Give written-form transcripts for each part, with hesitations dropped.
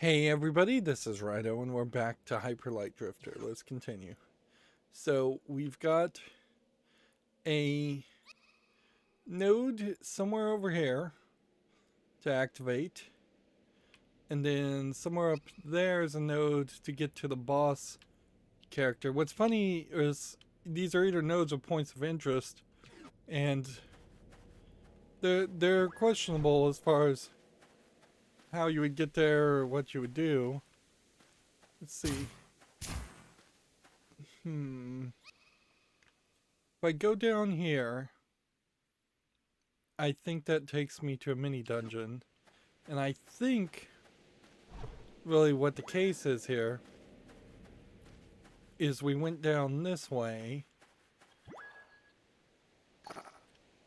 Hey everybody, this is Rydo and we're back to Hyper Light Drifter. Let's continue. So we've got a node somewhere over here to activate. And then somewhere up there is a node to get to the boss character. What's funny is these are either nodes or points of interest. And they're questionable as far as how you would get there or what you would do. Let's see. If I go down here, I think that takes me to a mini dungeon. And I think really what the case is here is we went down this way.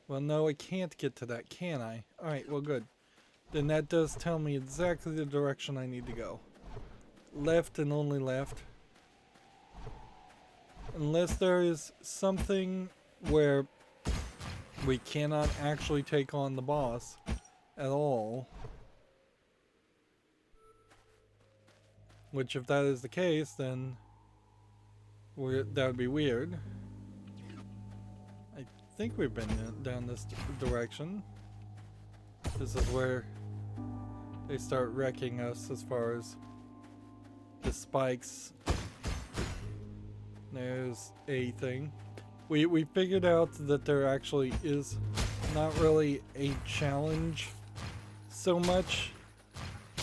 Well, no, I can't get to that, can I? Alright, well good. Then that does tell me exactly the direction I need to go. Left and only left. Unless there is something where we cannot actually take on the boss at all. Which, if that is the case, then that would be weird. I think we've been down this direction. This is where they start wrecking us as far as the spikes. There's a thing. We figured out that there actually is not really a challenge so much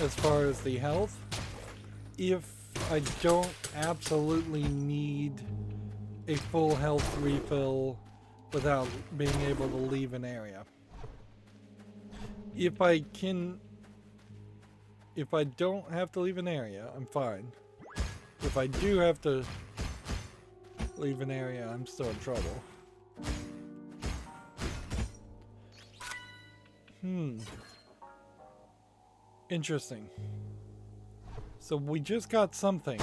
as far as the health. If I don't absolutely need a full health refill without being able to leave an area. If I don't have to leave an area, I'm fine. If I do have to leave an area, I'm still in trouble. Interesting. So we just got something,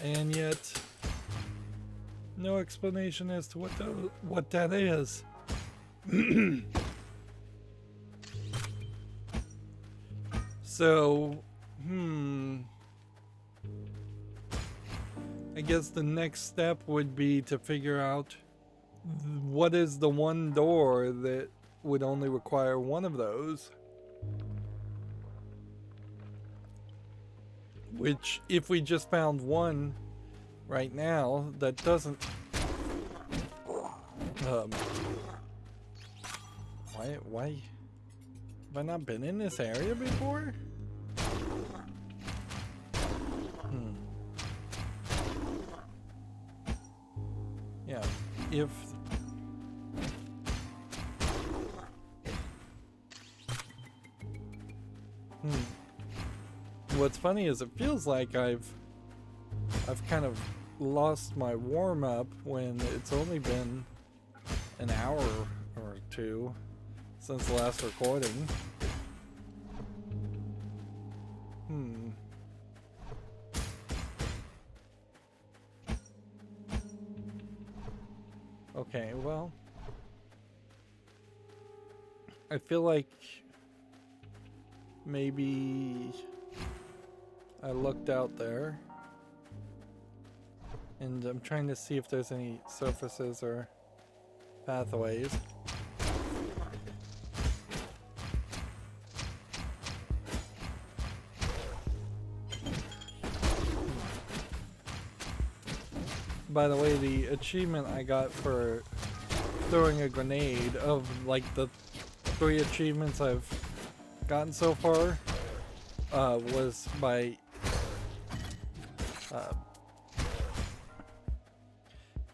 and yet no explanation as to what that is. So, I guess the next step would be to figure out what is the one door that would only require one of those. Which, if we just found one right now, that doesn't... Why have I not been in this area before? Yeah, if... What's funny is it feels like I've kind of lost my warm-up when it's only been an hour or two since the last recording. Okay, well, I feel like maybe I looked out there and I'm trying to see if there's any surfaces or pathways. By the way, the achievement I got for throwing a grenade, of like the 3 achievements I've gotten so far, was by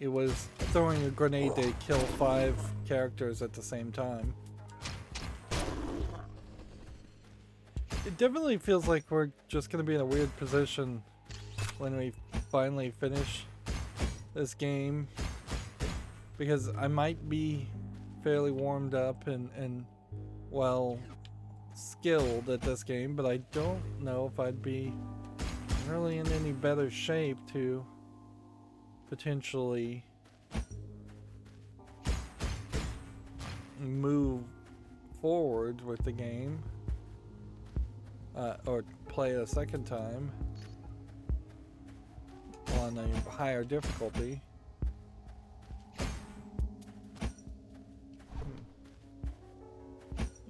it was throwing a grenade to kill 5 characters at the same time. It definitely feels like we're just gonna be in a weird position when we finally finish this game, because I might be fairly warmed up and well skilled at this game, but I don't know if I'd be really in any better shape to potentially move forward with the game. or play it a second time on a higher difficulty.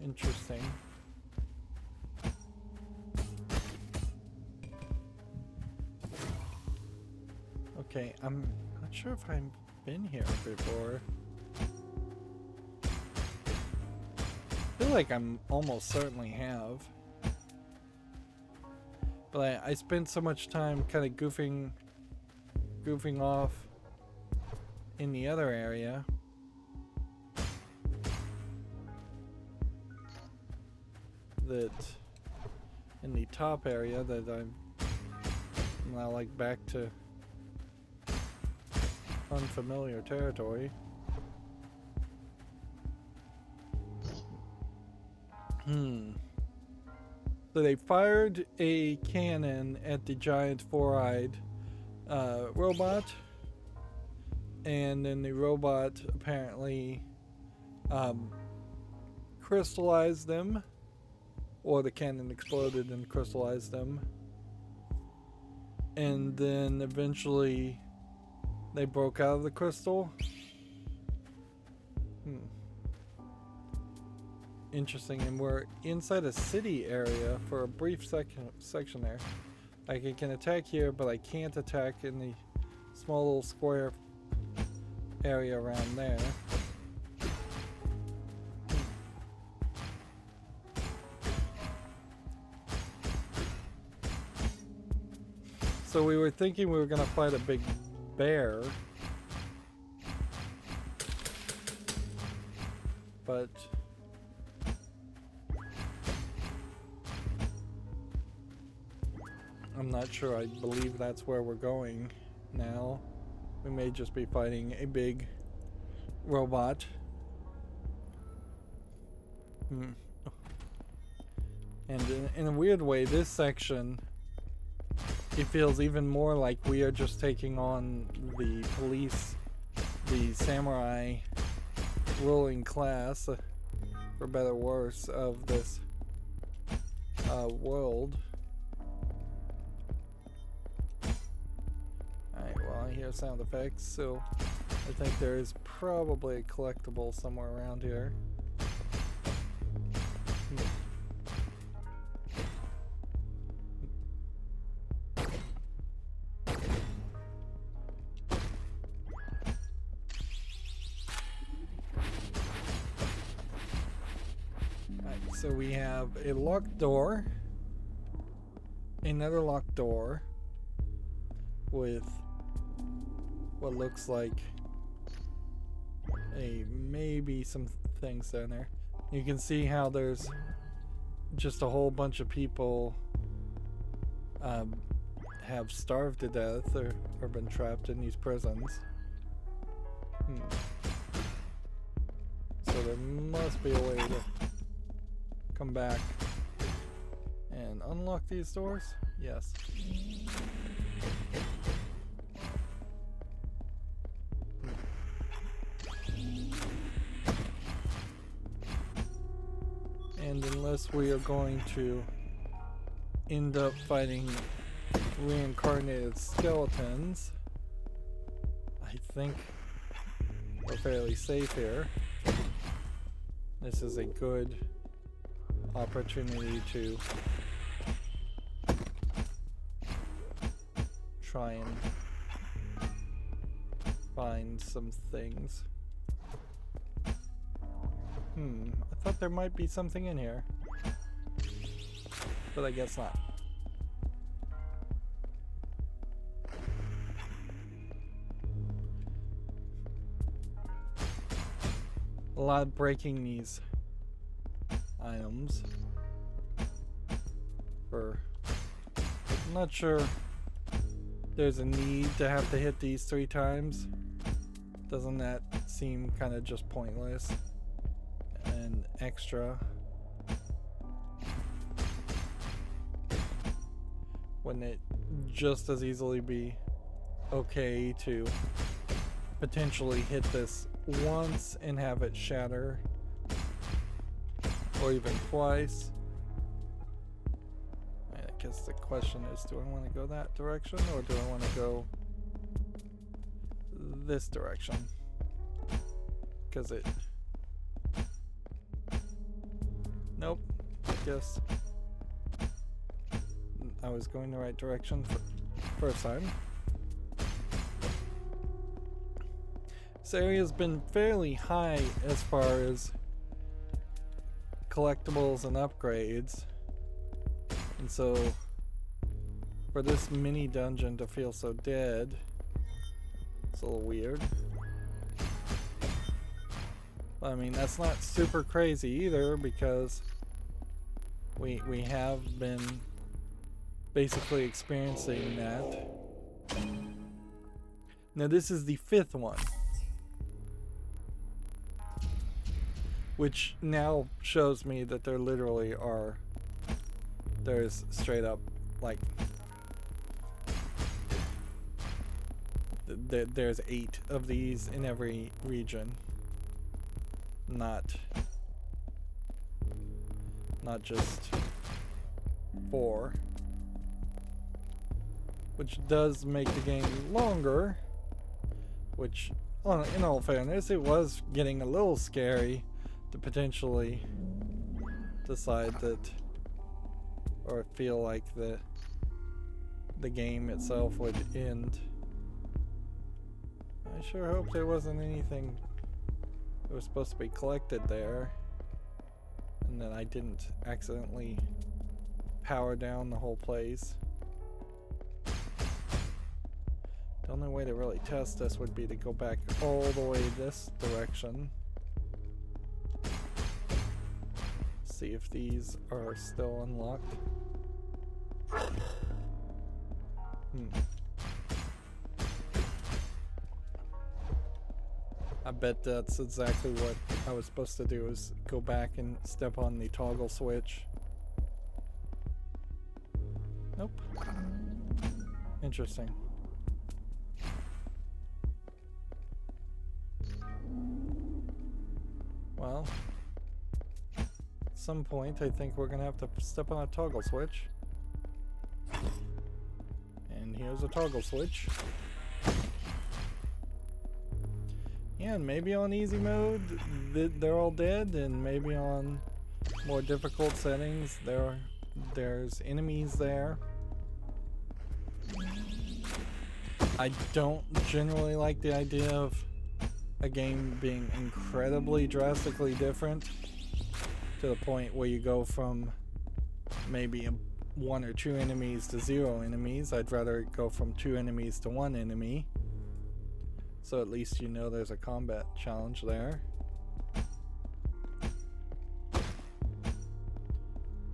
Interesting. Okay, I'm not sure if I've been here before. I feel like I'm almost certainly have. But I spent so much time kind of goofing off in the other area. That in the top area that I'm now like back to unfamiliar territory. So they fired a cannon at the giant four-eyed robot, and then the robot apparently crystallized them, or the cannon exploded and crystallized them, and then eventually they broke out of the crystal. Interesting, and we're inside a city area for a brief section there. Like I can attack here, but I can't attack in the small little square area around there. So we were thinking we were gonna fight a big bear, but I'm not sure. I believe that's where we're going now. We may just be fighting a big robot. And in a weird way, this section, it feels even more like we are just taking on the police, the samurai ruling class, for better or worse, of this world. Alright, well, I hear sound effects, so I think there is probably a collectible somewhere around here. So we have a locked door, another locked door with what looks like maybe some things down there. You can see how there's just a whole bunch of people have starved to death or been trapped in these prisons. So there must be a way to come back and unlock these doors? Yes. And unless we are going to end up fighting reincarnated skeletons, I think we're fairly safe here. This is a good opportunity to try and find some things. I thought there might be something in here, but I guess not. A lot of breaking these items. I'm not sure there's a need to have to hit these 3 times. Doesn't that seem kind of just pointless and extra? Wouldn't it just as easily be okay to potentially hit this once and have it shatter? Or even twice? guess the question is, do I want to go that direction or do I want to go this direction? Because it... Nope. I guess I was going the right direction for first time. This area's been fairly high as far as collectibles and upgrades. And so for this mini dungeon to feel so dead, it's a little weird. I mean, that's not super crazy either, because we have been basically experiencing that. Now this is the 5th one, which now shows me that there literally are, there's straight up like there's 8 of these in every region, not just 4, which does make the game longer, which in all fairness, it was getting a little scary to potentially decide that, or feel like the game itself would end. I sure hope there wasn't anything that was supposed to be collected there, and that I didn't accidentally power down the whole place. The only way to really test this would be to go back all the way this direction. See if these are still unlocked. I bet that's exactly what I was supposed to do, is go back and step on the toggle switch. Nope. Interesting. Well, at some point I think we're gonna have to step on a toggle switch. And here's a toggle switch. Yeah, and maybe on easy mode they're all dead, and maybe on more difficult settings there's enemies there. I don't generally like the idea of a game being incredibly drastically different to the point where you go from maybe 1 or 2 enemies to 0 enemies. I'd rather go from 2 enemies to 1 enemy, so at least you know there's a combat challenge there.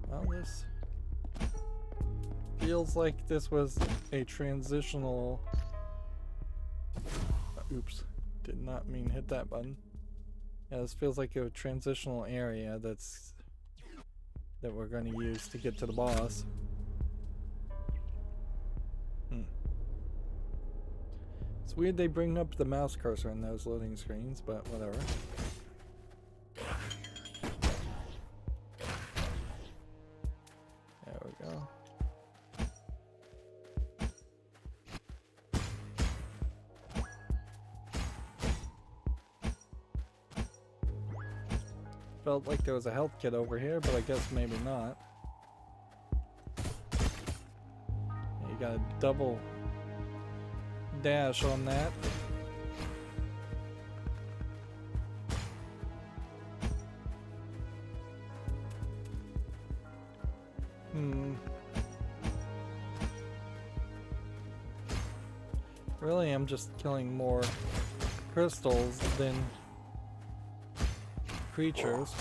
Well, this feels like this was a transitional... Oops, did not mean hit that button. Yeah, this feels like a transitional area that we're going to use to get to the boss. It's weird they bring up the mouse cursor in those loading screens, but whatever. There we go. Felt like there was a health kit over here, but I guess maybe not. Yeah, you got a double dash on that. Really, I'm just killing more crystals than creatures.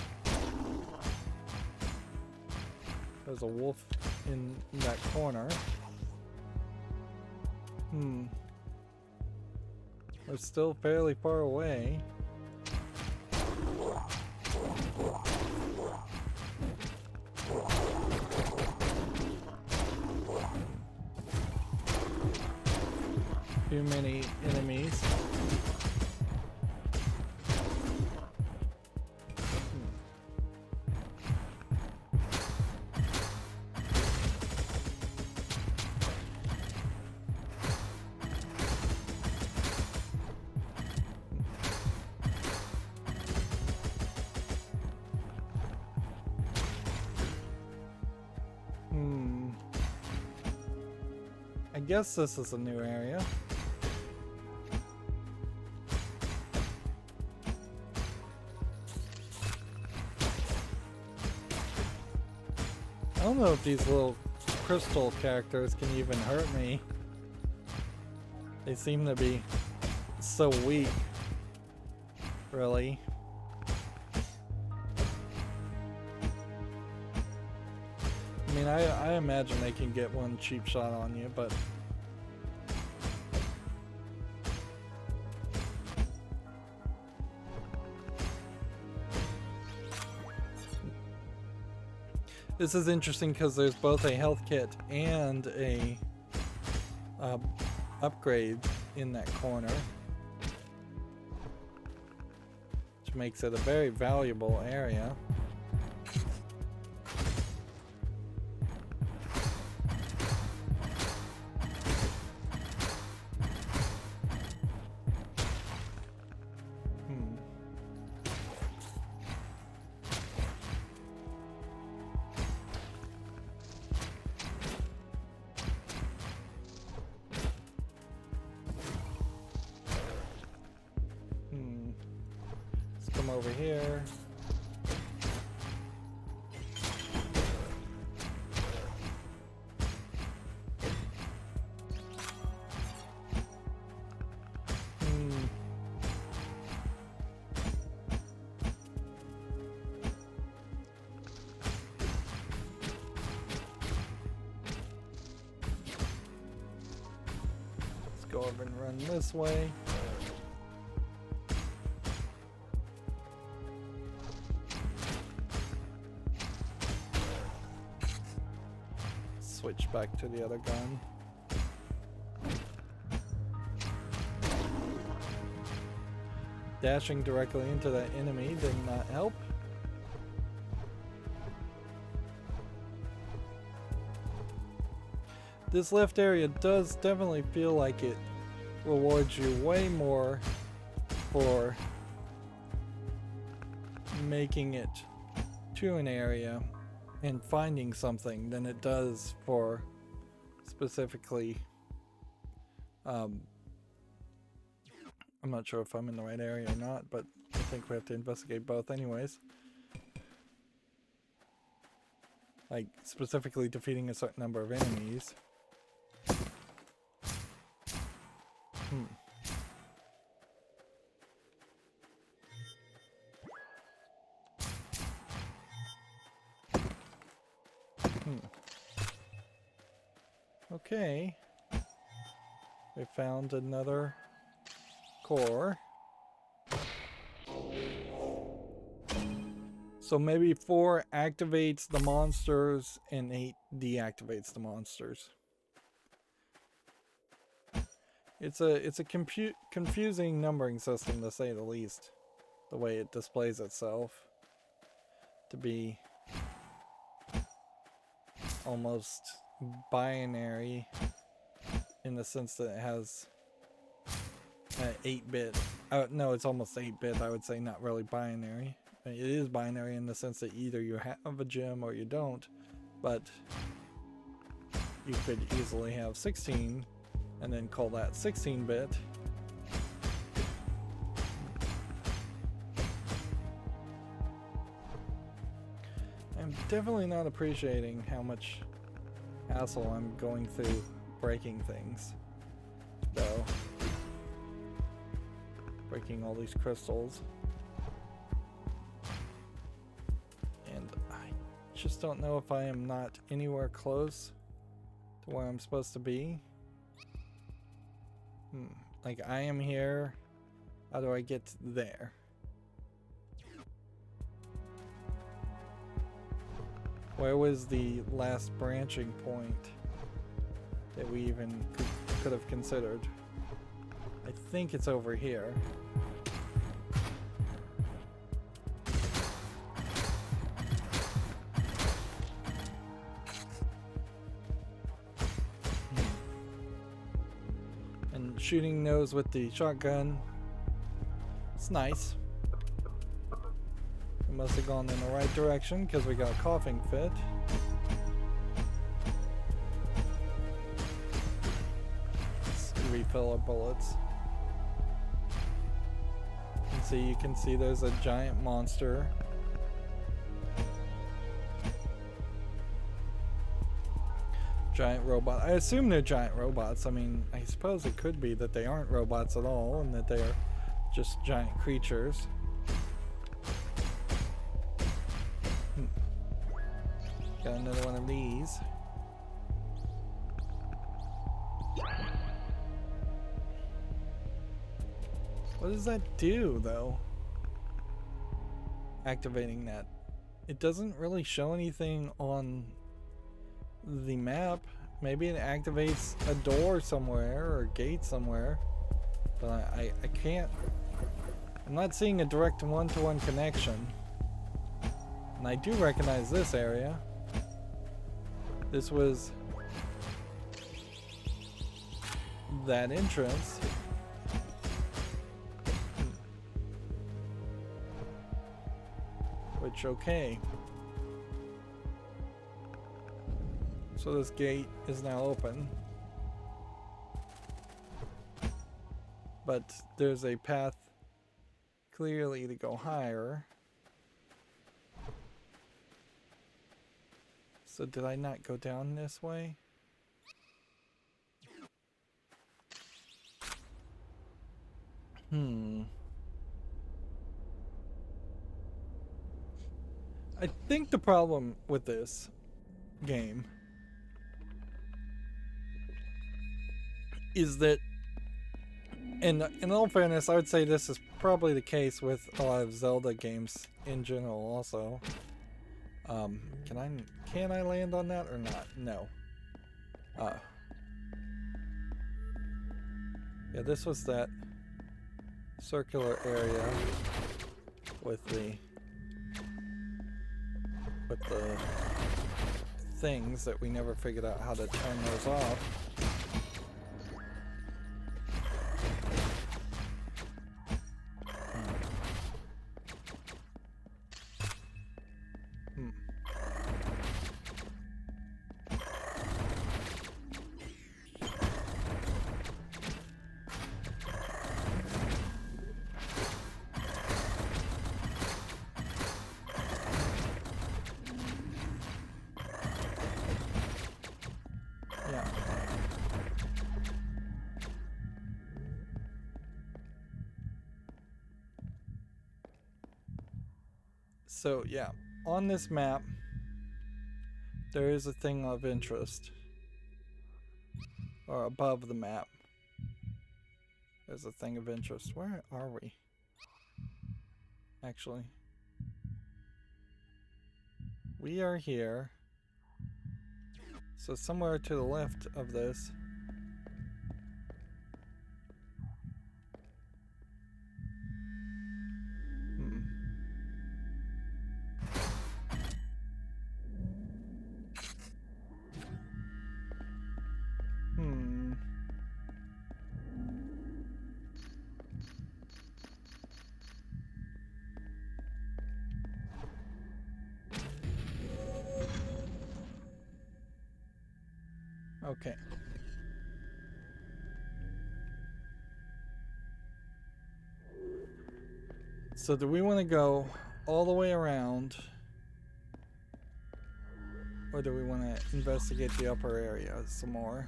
There's a wolf in that corner. We're still fairly far away. Too many enemies. guess this is a new area. I don't know if these little crystal characters can even hurt me. They seem to be so weak. Really. I mean, I imagine they can get one cheap shot on you, but... This is interesting because there's both a health kit and a upgrade in that corner, which makes it a very valuable area. Let's come over here. Let's go over and run this way. Switch back to the other gun. Dashing directly into that enemy did not help. This left area does definitely feel like it rewards you way more for making it to an area and finding something than it does for specifically I'm not sure if I'm in the right area or not, but I think we have to investigate both anyways. Like specifically defeating a certain number of enemies. Okay, we found another core. So maybe 4 activates the monsters and 8 deactivates the monsters. It's a confusing numbering system, to say the least, the way it displays itself to be almost binary in the sense that it has 8-bit. No, it's almost 8-bit, I would say, not really binary. It is binary in the sense that either you have a gem or you don't, but you could easily have 16 and then call that 16-bit. I'm definitely not appreciating how much hassle I'm going through breaking things, though. Breaking all these crystals. And I just don't know if I am not anywhere close to where I'm supposed to be. Like, I am here. How do I get there? Where was the last branching point that we even could have considered? I think it's over here. And shooting those with the shotgun, it's nice. We must have gone in the right direction because we got a coughing fit. refill our bullets. And so you can see there's a giant monster. Giant robot. I assume they're giant robots. I mean, I suppose it could be that they aren't robots at all and that they're just giant creatures. Got another one of these. What does that do, though? Activating that. It doesn't really show anything on the map. Maybe it activates a door somewhere or a gate somewhere. But I can't. I'm not seeing a direct one-to-one connection. And I do recognize this area. This was that entrance. Which, okay. So this gate is now open. But there's a path clearly to go higher. So did I not go down this way? I think the problem with this game is that, and in all fairness, I would say this is probably the case with a lot of Zelda games in general also. Can I land on that or not? No. Yeah, this was that circular area with the things that we never figured out how to turn those off. So yeah, on this map, there is a thing of interest. Or above the map, there's a thing of interest. Where are we? Actually. We are here. So somewhere to the left of this. Okay. So do we want to go all the way around? Or do we want to investigate the upper area some more?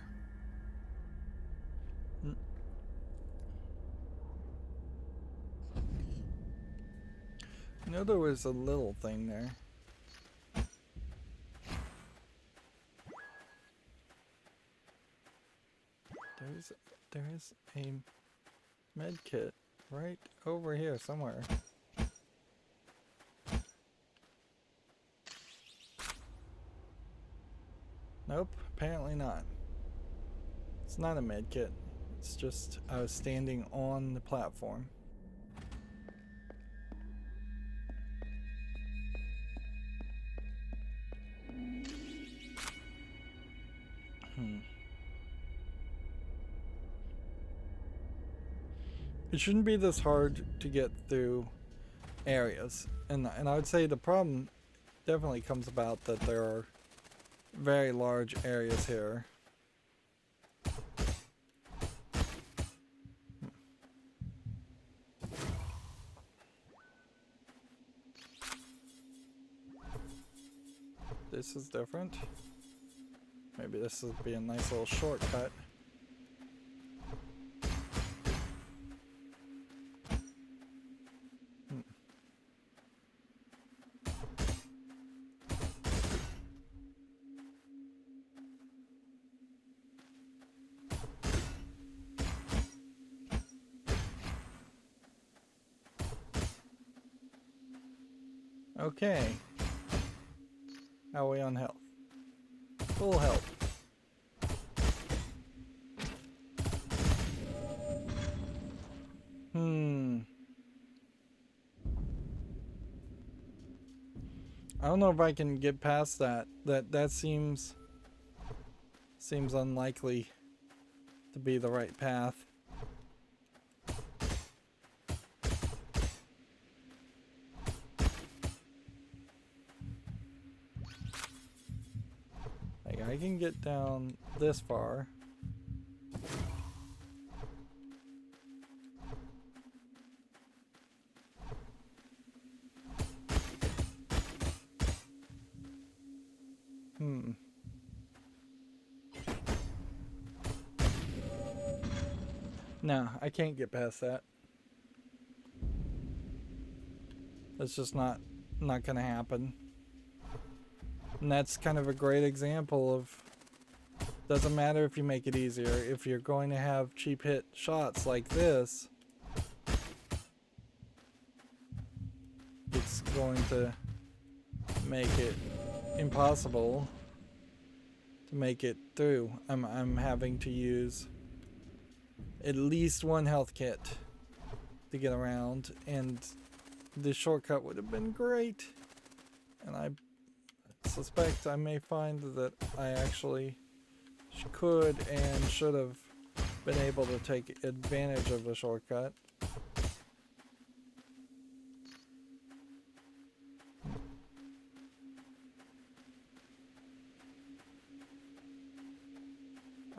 I know there was a little thing there. There's a med kit right over here somewhere. Nope, apparently not. It's not a med kit. It's just I was standing on the platform. It shouldn't be this hard to get through areas, and I would say the problem definitely comes about that there are very large areas here. is different. Maybe this would be a nice little shortcut. Okay. How are we on health? Full health. I don't know if I can get past that. That seems unlikely to be the right path. Like, I can get down this far. No, I can't get past that. That's just not gonna happen. And that's kind of a great example of, doesn't matter if you make it easier, if you're going to have cheap hit shots like this, it's going to make it impossible to make it through. I'm having to use at least one health kit to get around, and this shortcut would have been great. And I suspect I may find that I actually could and should have been able to take advantage of the shortcut.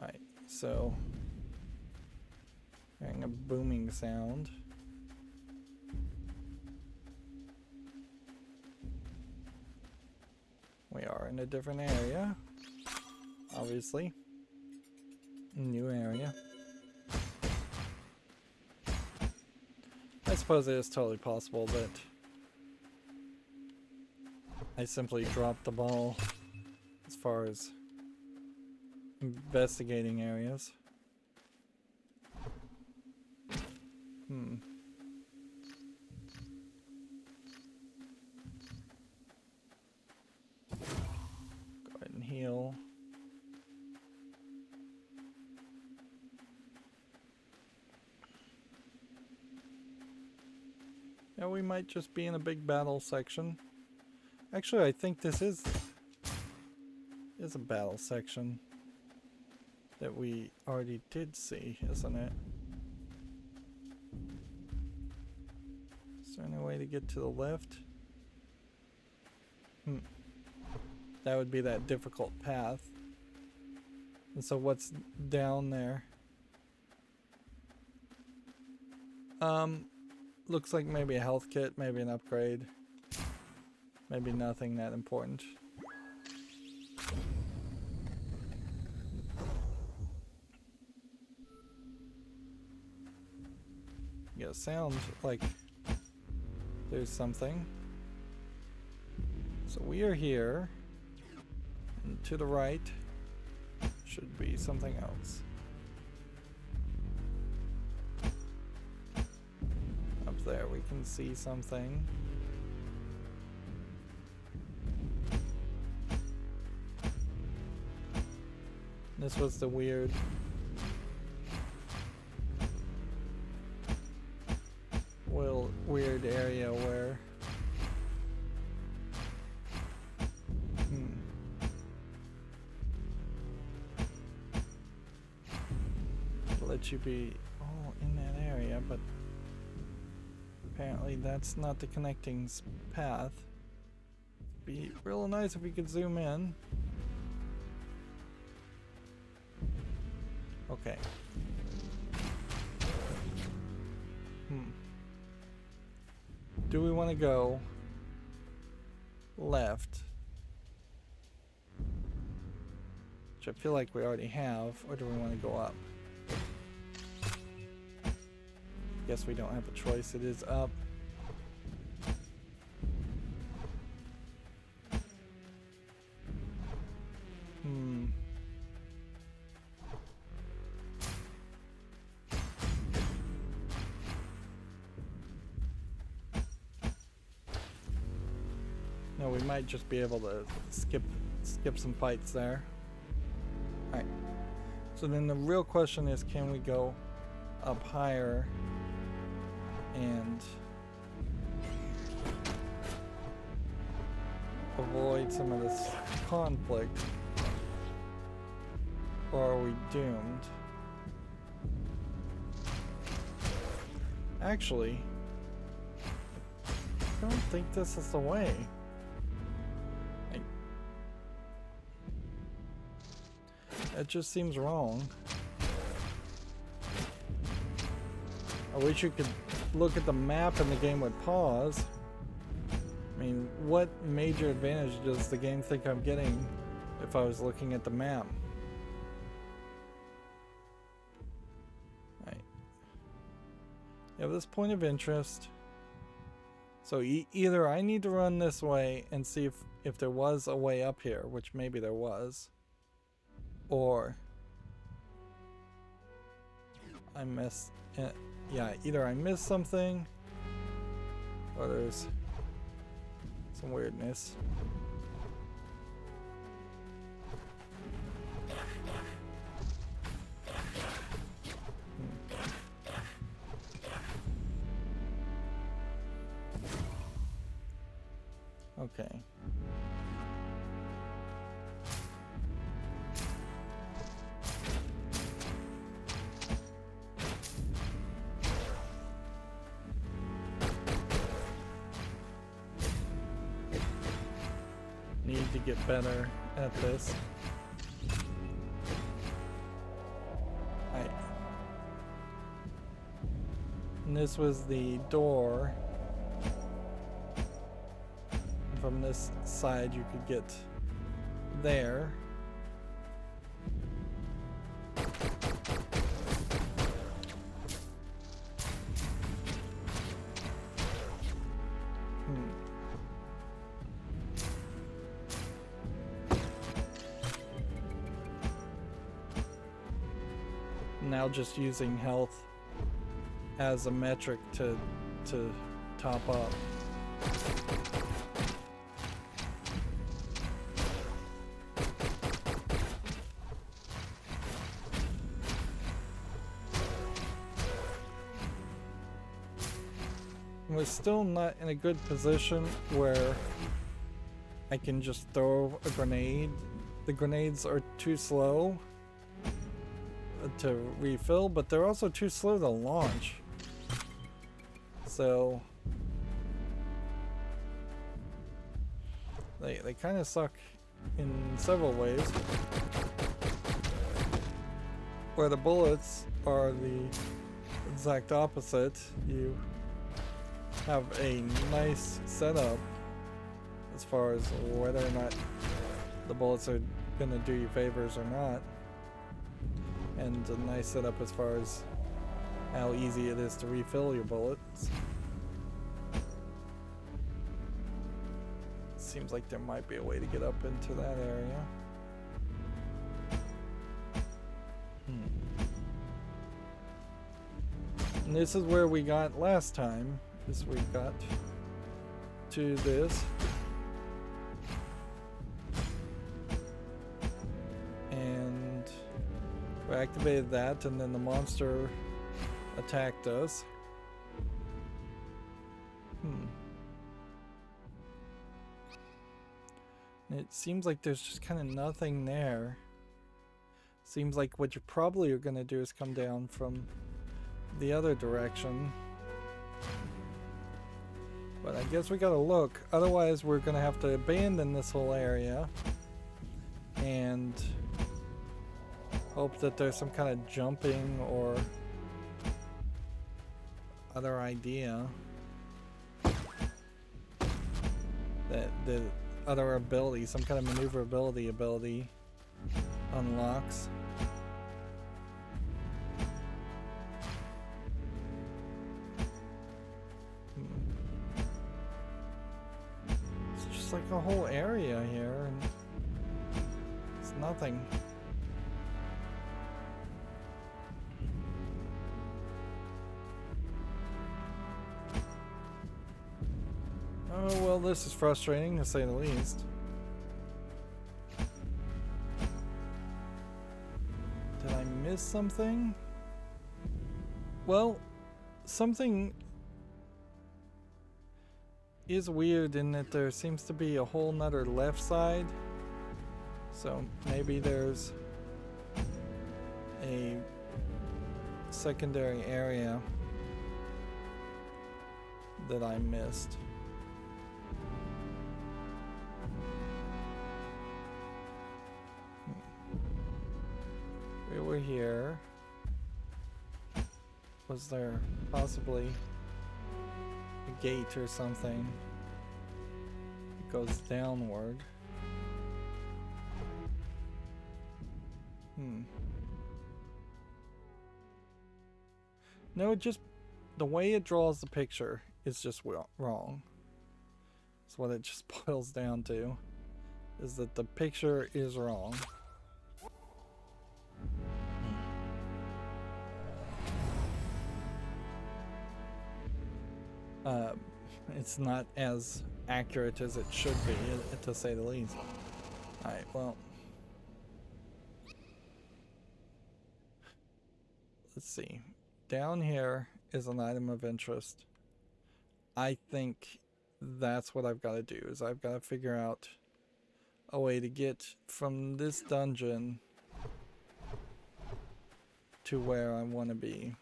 Alright, so hearing a booming sound. We are in a different area, obviously. New area. I suppose it is totally possible that I simply dropped the ball as far as investigating areas. Go ahead and heal. Yeah, we might just be in a big battle section. Actually, I think this is a battle section that we already did see, isn't it? Is there any way to get to the left? That would be that difficult path. And so what's down there? Looks like maybe a health kit, maybe an upgrade. Maybe nothing that important. Yeah, sound like there's something. So we are here, and to the right should be something else. Up there we can see something. This was the weird area where let you be all in that area, but apparently that's not the connecting path. Be real nice if we could zoom in. Okay. Do we want to go left which I feel like we already have, or do we want to go up? Guess we don't have a choice. It is up. No, we might just be able to skip some fights there. Alright. So then the real question is, can we go up higher and avoid some of this conflict? Or are we doomed? Actually, I don't think this is the way. It just seems wrong. I wish you could look at the map and the game would pause. I mean, what major advantage does the game think I'm getting if I was looking at the map? Right. You have this point of interest. So either I need to run this way and see if there was a way up here, which maybe there was. Or I missed it. Yeah, either I missed something or there's some weirdness. Okay. Need to get better at this. Right. And this was the door. From this side you could get there. Now just using health as a metric to top up. We're still not in a good position where I can just throw a grenade. The grenades are too slow to refill, but they're also too slow to launch. So they kind of suck in several ways. Where the bullets are the exact opposite. You have a nice setup as far as whether or not the bullets are gonna do you favors or not. And a nice setup as far as how easy it is to refill your bullets. Seems like there might be a way to get up into that area. And this is where we got last time. We got to this. And we activated that, and then the monster attacked us. And it seems like there's just kind of nothing there. Seems like what you probably are going to do is come down from the other direction. But I guess we gotta look, otherwise we're gonna have to abandon this whole area and hope that there's some kind of jumping or other idea, that the other ability, some kind of maneuverability ability unlocks. It's just like a whole area here, and it's nothing. Oh, well, this is frustrating to say the least. Did I miss something? Well, something is weird in that there seems to be a whole nother left side. So maybe there's a secondary area that I missed. We were here. Was there possibly a gate or something that goes downward? No, just the way it draws the picture is just wrong. That's what it just boils down to, is that the picture is wrong. It's not as accurate as it should be, to say the least. Alright, well. Let's see. Down here is an item of interest. I think that's what I've got to do, is I've got to figure out a way to get from this dungeon to where I want to be.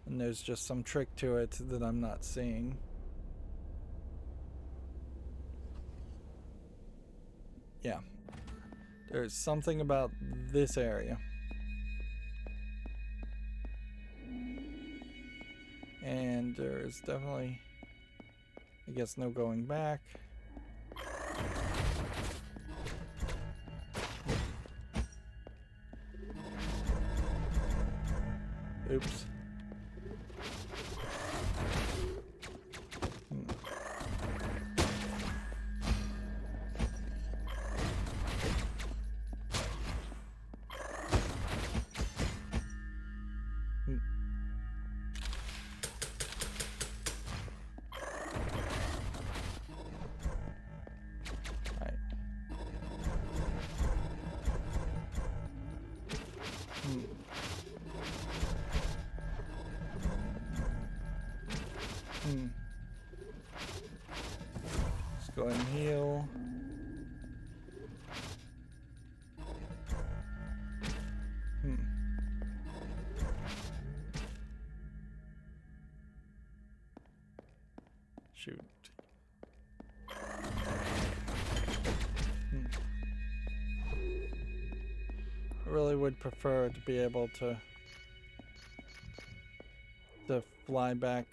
And there's just some trick to it that I'm not seeing. Yeah. There's something about this area. And there's definitely, I guess, no going back. Oops. Let's go ahead and heal. Shoot. I really would prefer to be able to fly back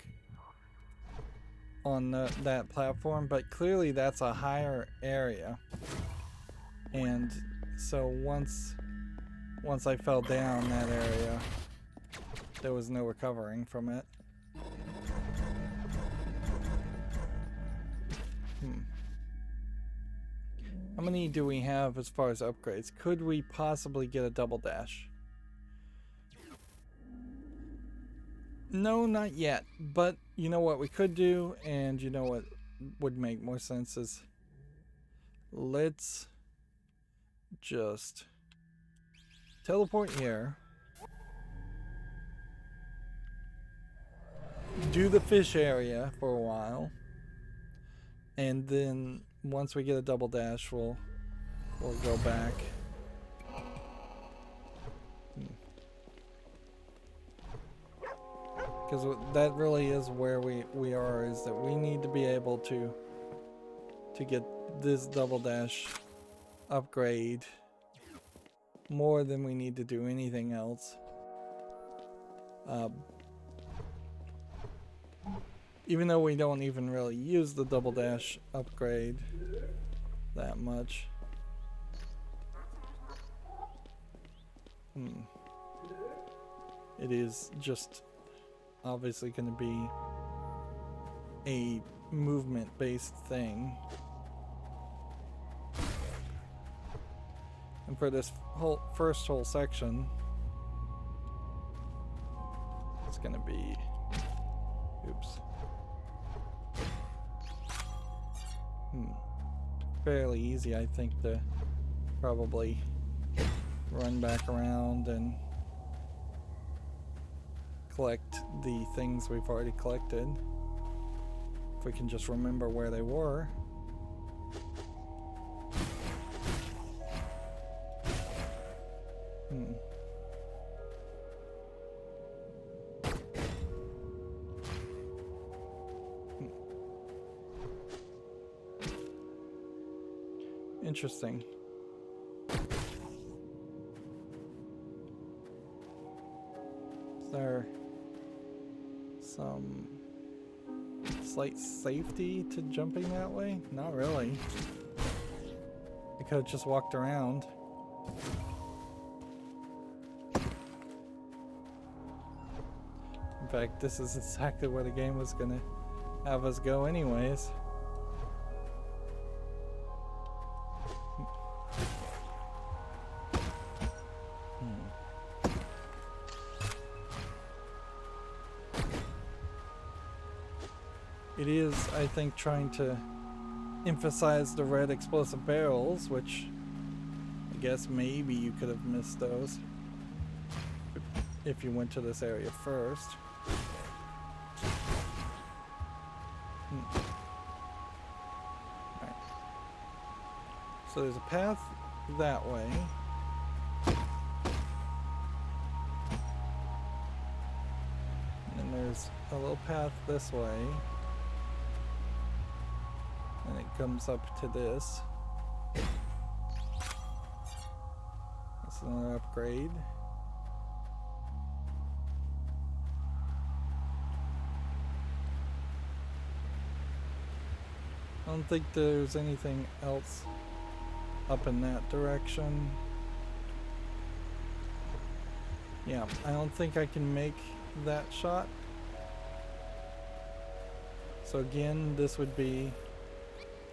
on that platform, but clearly that's a higher area, and so once I fell down that area, there was no recovering from it. How many do we have as far as upgrades? Could we possibly get a double dash? No, not yet. But you know what we could do, and you know what would make more sense is let's just teleport here, do the fish area for a while, and then once we get a double dash, we'll go back. Because that really is where we are, is that we need to be able to get this double dash upgrade more than we need to do anything else. Even though we don't even really use the double dash upgrade that much. It is just obviously going to be a movement-based thing. And for this first whole section, it's going to be, oops, fairly easy, I think, to probably run back around and collect the things we've already collected. If we can just remember where they were. Interesting. Is there some slight safety to jumping that way? Not really. I could have just walked around. In fact, this is exactly where the game was gonna have us go anyways. It is, I think, trying to emphasize the red explosive barrels, which I guess maybe you could have missed those if you went to this area first. Alright. So there's a path that way. And there's a little path this way. And it comes up to this. That's another upgrade. I don't think there's anything else up in that direction. Yeah, I don't think I can make that shot. So again, this would be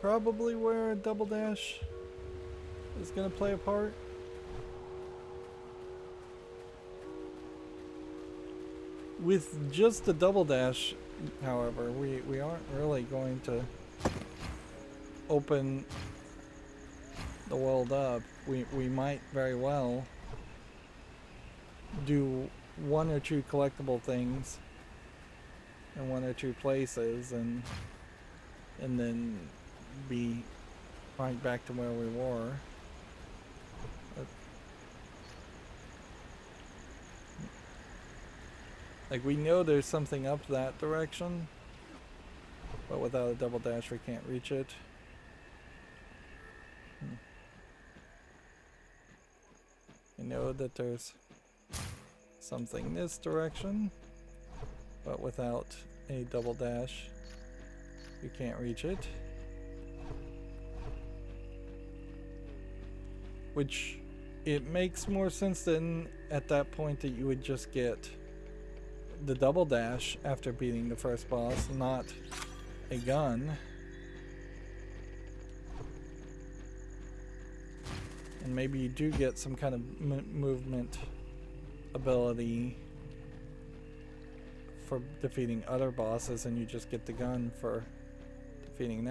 probably where a double dash is going to play a part. With just a double dash, however, we aren't really going to open the world up. We might very well do one or two collectible things in one or two places and then be right back to where we were. Like, we know there's something up that direction, but without a double dash we can't reach it. I know that there's something this direction, but without a double dash you can't reach it. Which, it makes more sense then at that point that you would just get the double dash after beating the first boss, not a gun. And maybe you do get some kind of movement ability for defeating other bosses, and you just get the gun for defeating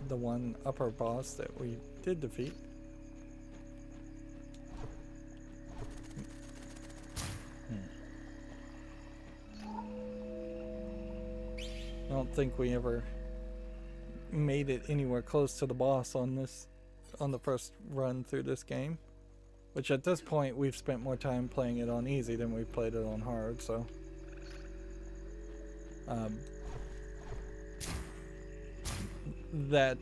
the one upper boss that we did defeat. I don't think we ever made it anywhere close to the boss on the first run through this game, which at this point we've spent more time playing it on easy than we've played it on hard, so that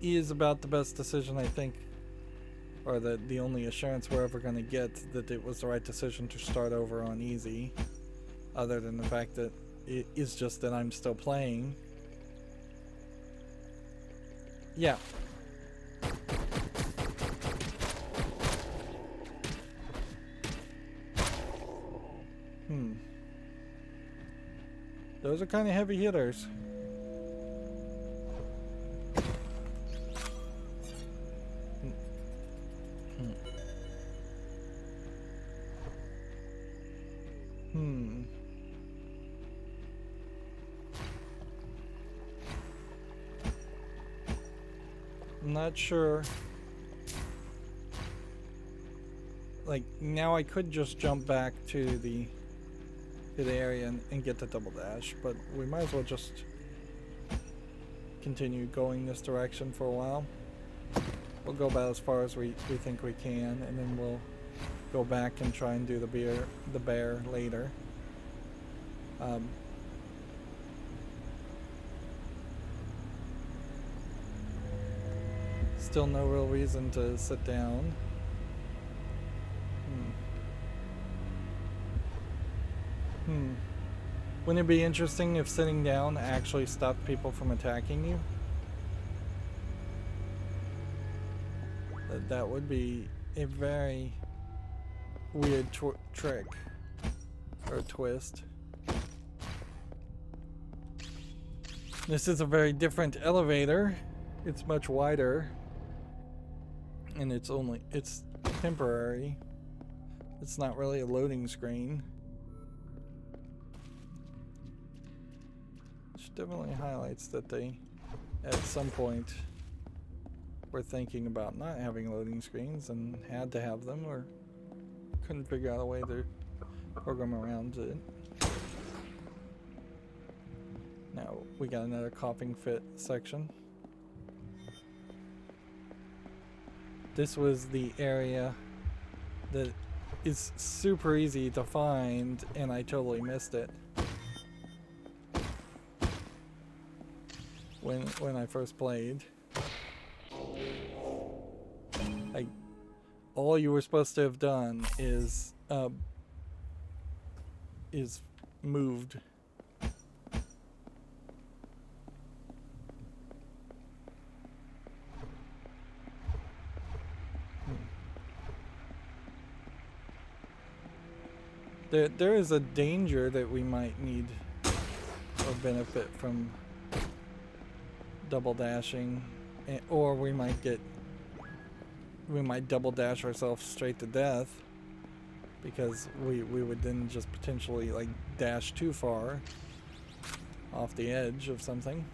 is about the best decision, I think, or the only assurance we're ever going to get that it was the right decision to start over on easy, other than the fact that it is just that I'm still playing. Yeah. Those are kind of heavy hitters. I'm not sure. Like, now I could just jump back to the area and get the double dash, but we might as well just continue going this direction for a while. We'll go about as far as we think we can, and then we'll go back and try and do the bear later. Still no real reason to sit down. Wouldn't it be interesting if sitting down actually stopped people from attacking you? That would be a very weird trick or twist. This is a very different elevator. It's much wider, and it's temporary. It's not really a loading screen. Which definitely highlights that they, at some point, were thinking about not having loading screens and had to have them, or couldn't figure out a way to program around it. Now we got another coughing fit section. This was the area that is super easy to find, and I totally missed it when I first played. Like, all you were supposed to have done is moved. There is a danger that we might need or benefit from double dashing, or we might double dash ourselves straight to death, because we would then just potentially like dash too far off the edge of something.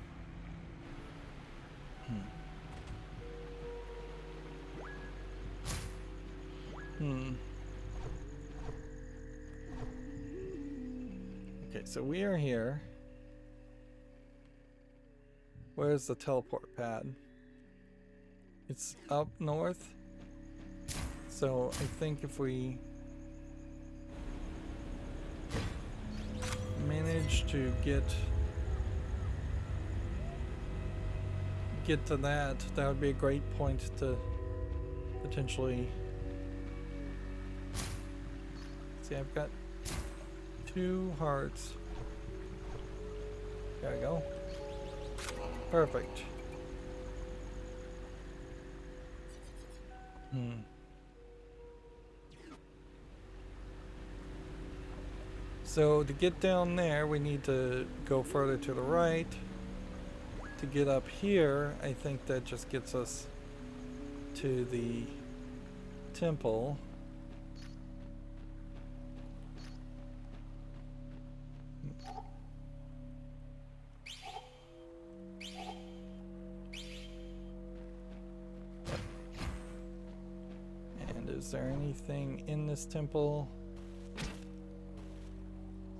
Okay, so we are here. Where's the teleport pad? It's up north. So I think if we manage to get to that would be a great point to potentially see. I've got 2 hearts. There we go. Perfect. So to get down there, we need to go further to the right. To get up here, I think that just gets us to the temple. And is there anything in this temple?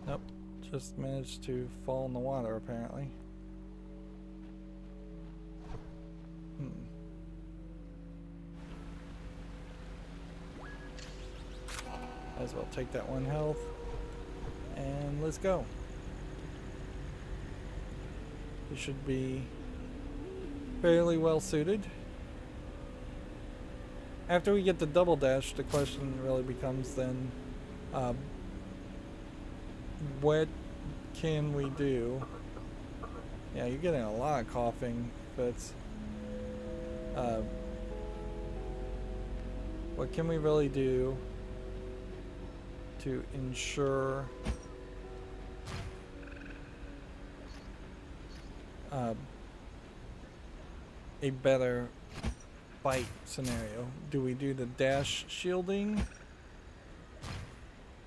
Nope, just managed to fall in the water apparently. Might as well take that 1 health and let's go. It should be fairly well suited. After we get the double dash, the question really becomes then, what can we do? Yeah, you're getting a lot of coughing fits. What can we really do to ensure a better fight scenario. Do we do the dash shielding?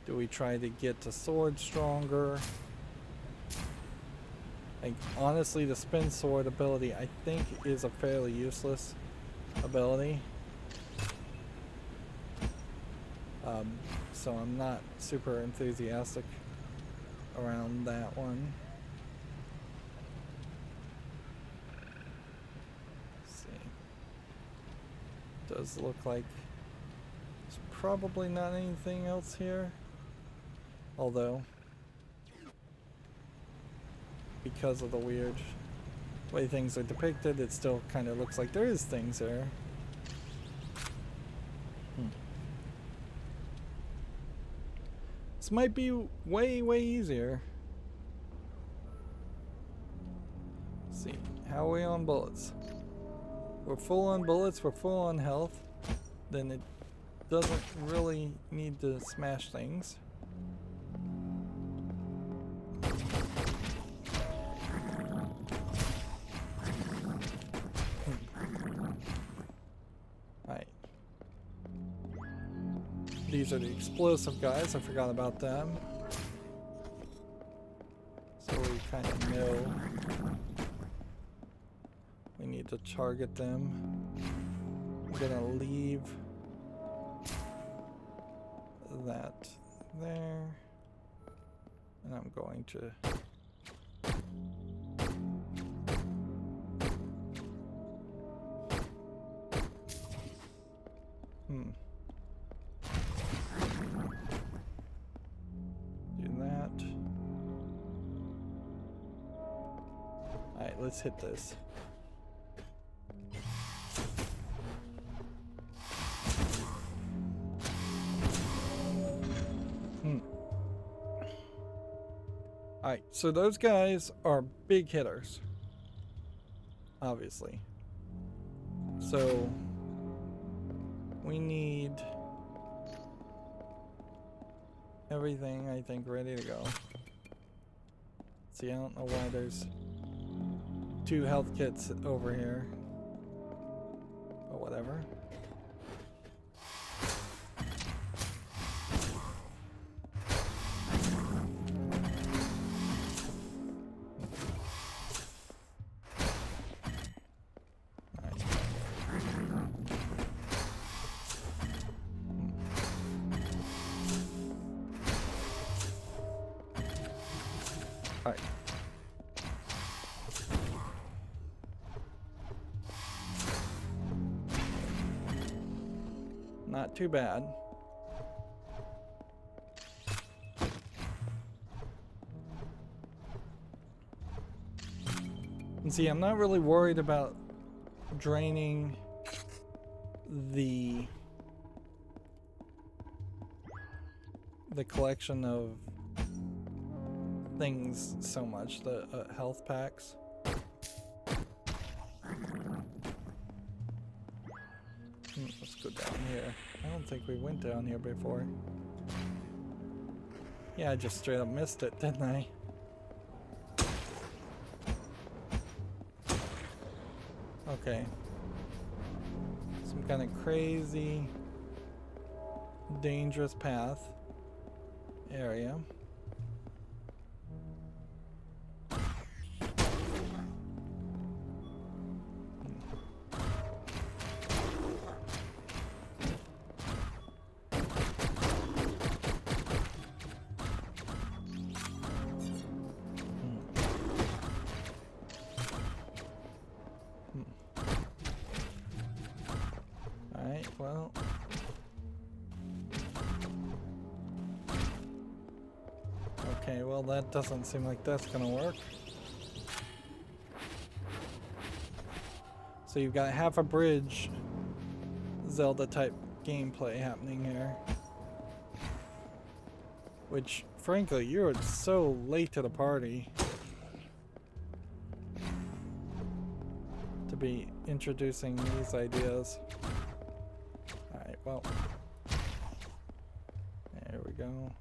Do we try to get the sword stronger? Like, honestly, the spin sword ability I think is a fairly useless ability. So I'm not super enthusiastic around that one. Let's see. Does look like there's probably not anything else here. Although, because of the weird way things are depicted, it still kind of looks like there is things there. This might be way, way easier. Let's see, how are we on bullets? We're full on bullets, we're full on health. Then it doesn't really need to smash things. Alright. These are the explosive guys, I forgot about them. So we kind of know we need to target them. I'm gonna leave that there. And I'm going to do that. Alright, let's hit this. Alright, so those guys are big hitters. Obviously. So we need everything, I think, ready to go. See, I don't know why there's 2 health kits over here. But whatever. Alright. Not too bad. And see, I'm not really worried about draining the collection of things so much, the health packs. Let's go down here. I don't think we went down here before. Yeah, I just straight up missed it, didn't I? Okay. Some kind of crazy, dangerous path area. Well, okay, well that doesn't seem like that's gonna work. So you've got half a bridge Zelda type gameplay happening here. Which, frankly, you're so late to the party to be introducing these ideas. Alright, well, there we go.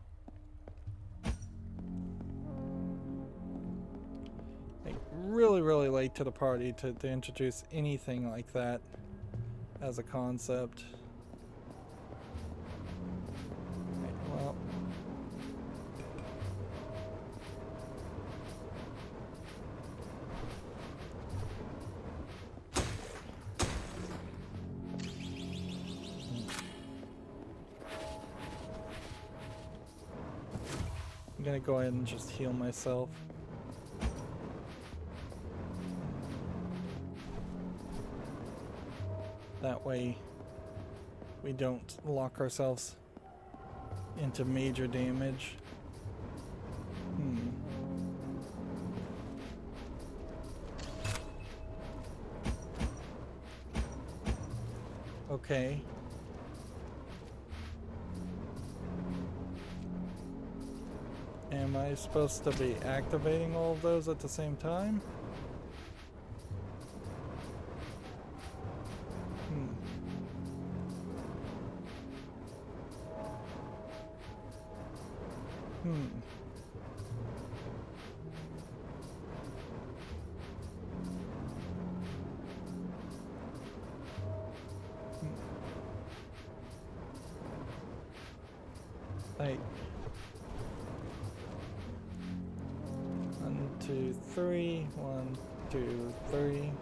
Like, really, really late late to the party to introduce anything like that as a concept. Right, well. I'm gonna go ahead and just heal myself. That way we don't lock ourselves into major damage. Okay. Am I supposed to be activating all of those at the same time? Like 1, 2, 3, 1, 2, 3.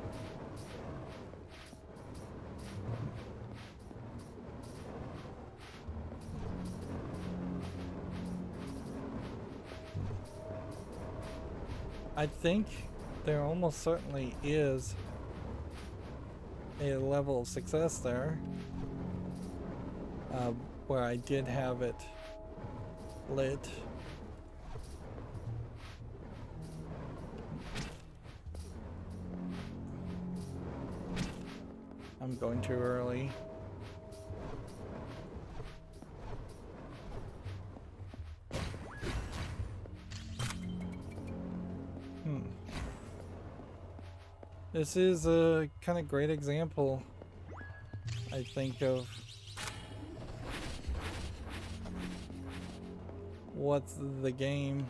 I think there almost certainly is a level of success there, where I did have it lit. I'm going too early. This is a kind of great example, I think, of what's the game.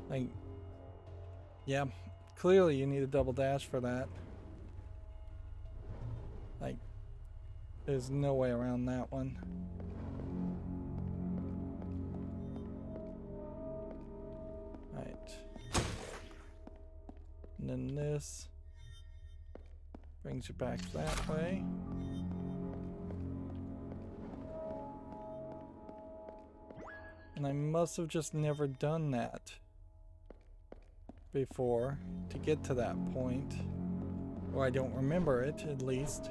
Like, yeah, clearly you need a double dash for that. Like, there's no way around that one. And then this brings you back that way. And I must have just never done that before to get to that point. Or I don't remember it, at least.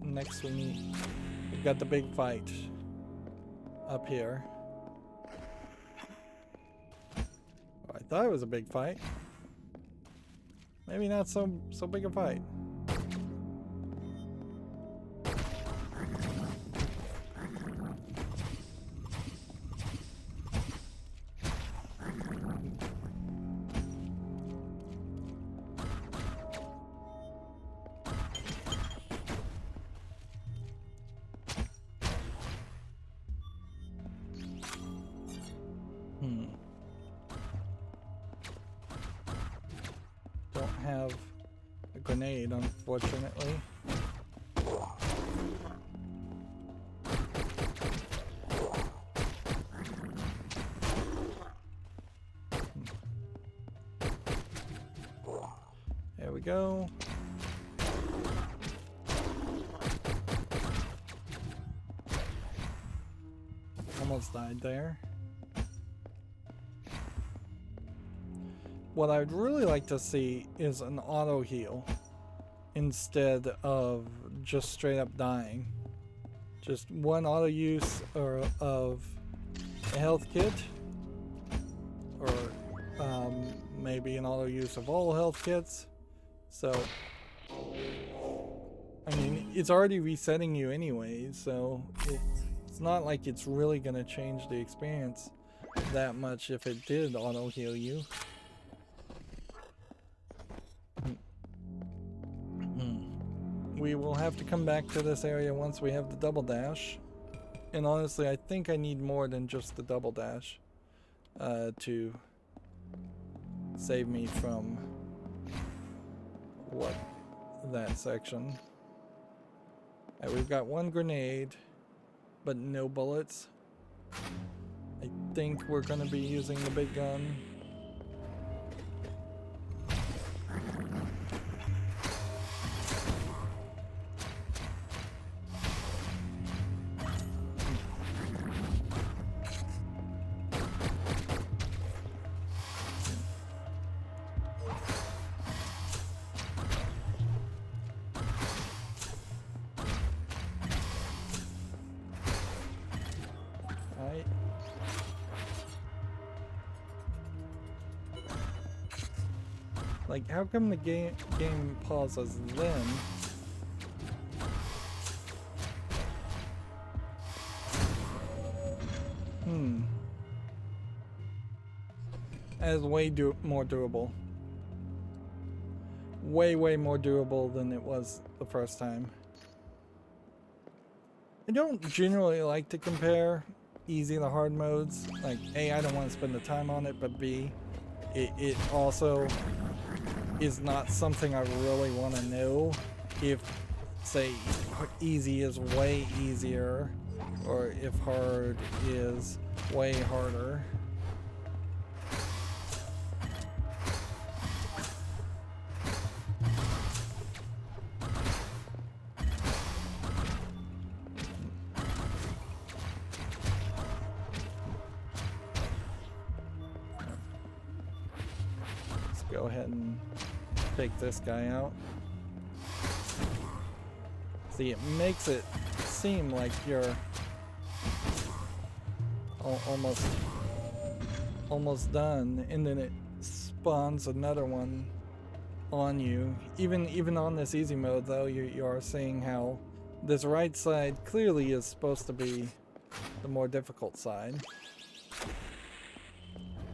Next we've got the big fight up here. I thought it was a big fight. Maybe not so big a fight. Don't have a grenade, unfortunately. There we go. Almost died there. What I'd really like to see is an auto heal instead of just straight up dying. Just one auto use or of a health kit, or maybe an auto use of all health kits. So, I mean, it's already resetting you anyway, so it's not like it's really going to change the experience that much if it did auto heal you. we will have to come back to this area once we have the double dash. And honestly, I think I need more than just the double dash to save me from that section. Alright, we've got one grenade, but no bullets. I think we're gonna be using the big gun. Like, how come the game pauses then? That is way more durable. Way more durable than it was the first time. I don't generally like to compare easy to hard modes. Like, A, I don't want to spend the time on it, but B, it also is not something I really want to know if, say, easy is way easier or if hard is way harder. Let's go ahead and take this guy out. See, it makes it seem like you're almost done, and then it spawns another one on you. Even on this easy mode, though, you are seeing how this right side clearly is supposed to be the more difficult side.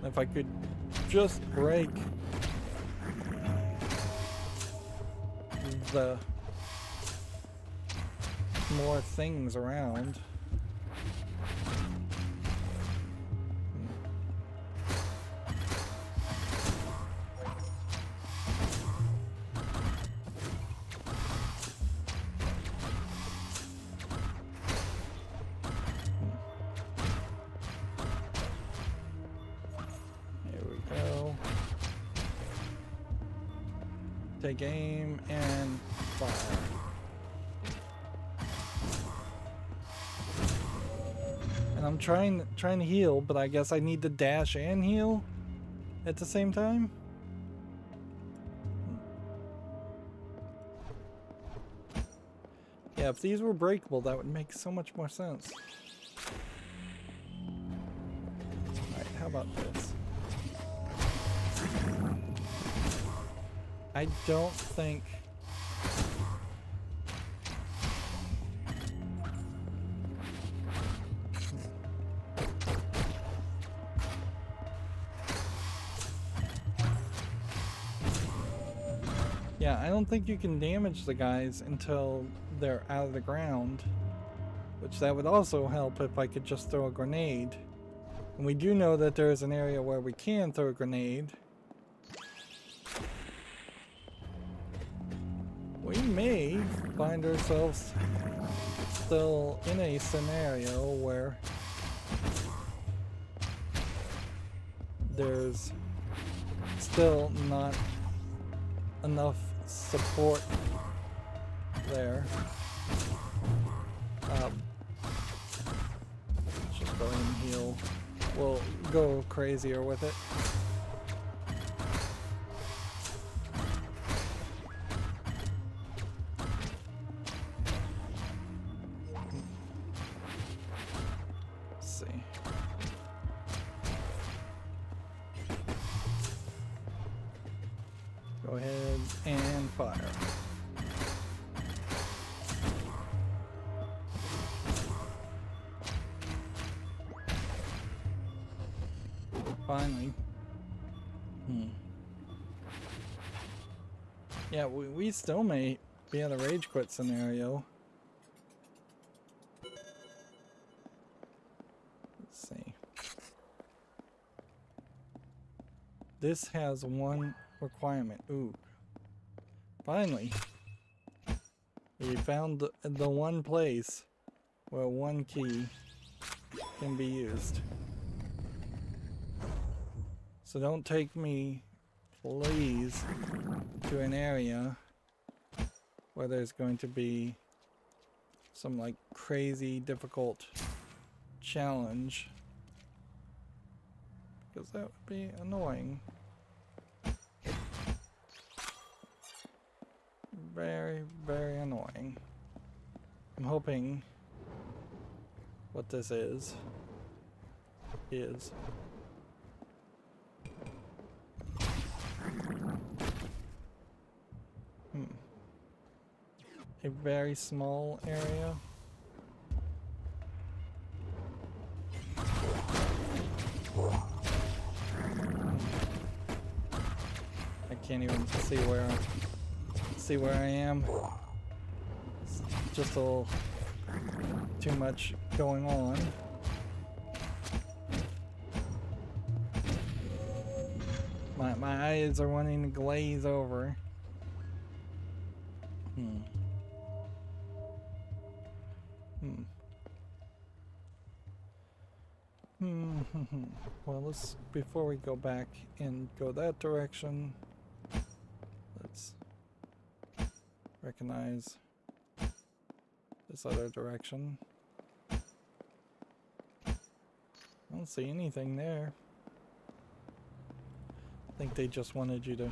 If I could just break the more things around. Here we go. Take aim and fire. And I'm trying to heal, but I guess I need to dash and heal at the same time. Yeah, if these were breakable, that would make so much more sense. Alright, how about this? I don't think... Yeah, I don't think you can damage the guys until they're out of the ground. Which that would also help if I could just throw a grenade. And we do know that there is an area where we can throw a grenade. We may find ourselves still in a scenario where there's still not enough support there. Let's just go ahead and heal. We'll go crazier with it. Let's see. Go ahead and fire. Finally. Yeah, we still may being a rage quit scenario. Let's see. This has one requirement. Ooh. Finally. We found the one place where one key can be used. So don't take me, please, to an area where there's going to be some like crazy difficult challenge, because that would be annoying. Very, very annoying. I'm hoping what this is a very small area. I can't even see where I am. It's just a little too much going on. My eyes are wanting to glaze over. Well, let's, before we go back and go that direction, let's recognize this other direction. I don't see anything there. I think they just wanted you to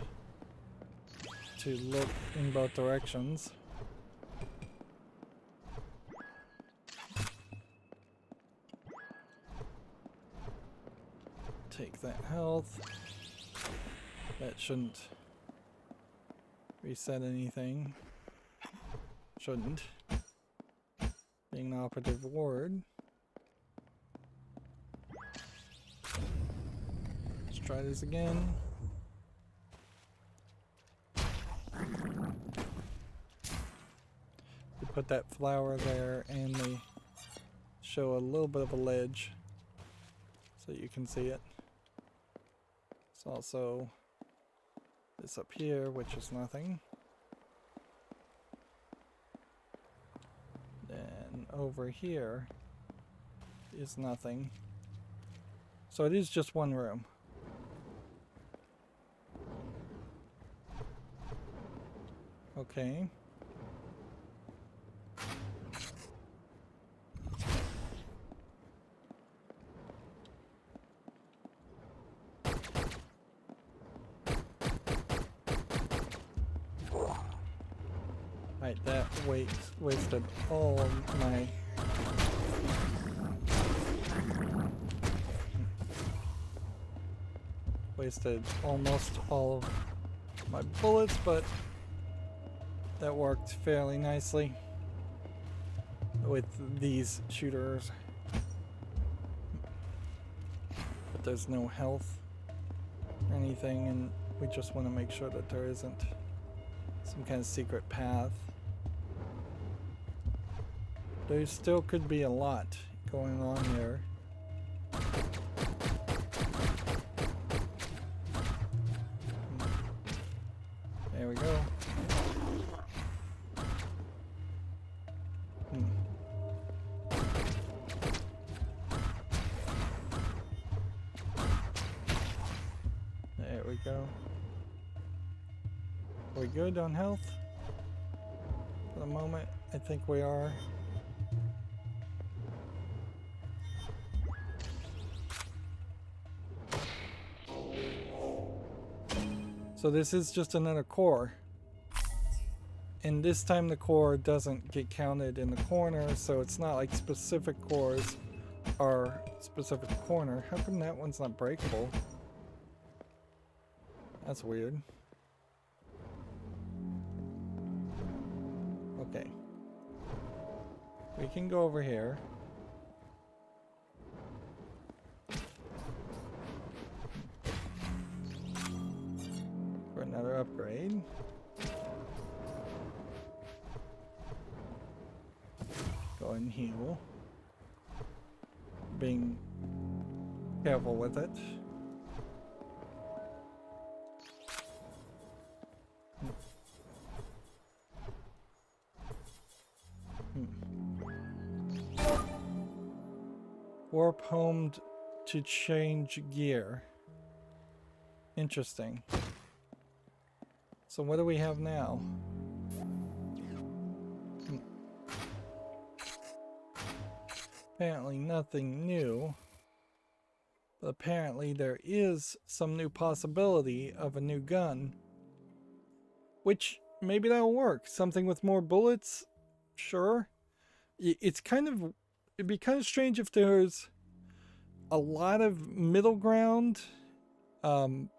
look in both directions. Take that health. That shouldn't reset anything. Shouldn't. Being the operative word. Let's try this again. We put that flower there and they show a little bit of a ledge so you can see it. It's also this up here, which is nothing. Then over here is nothing. So it is just one room. Okay. Right, that wasted all of my... Wasted almost all of my bullets, but that worked fairly nicely with these shooters. But there's no health or anything, and we just want to make sure that there isn't some kind of secret path. There still could be a lot going on here. There we go. There we go. Are we good on health? For the moment, I think we are. So this is just another core. And this time the core doesn't get counted in the corner, so it's not like specific cores are specific corner. How come that one's not breakable? That's weird. Okay. We can go over here. For another upgrade. and heal. Being careful with it. Warp homed to change gear. Interesting. So what do we have now? Apparently nothing new. But apparently there is some new possibility of a new gun. Which, maybe that'll work. Something with more bullets? Sure. It's kind of... It'd be kind of strange if there's a lot of middle ground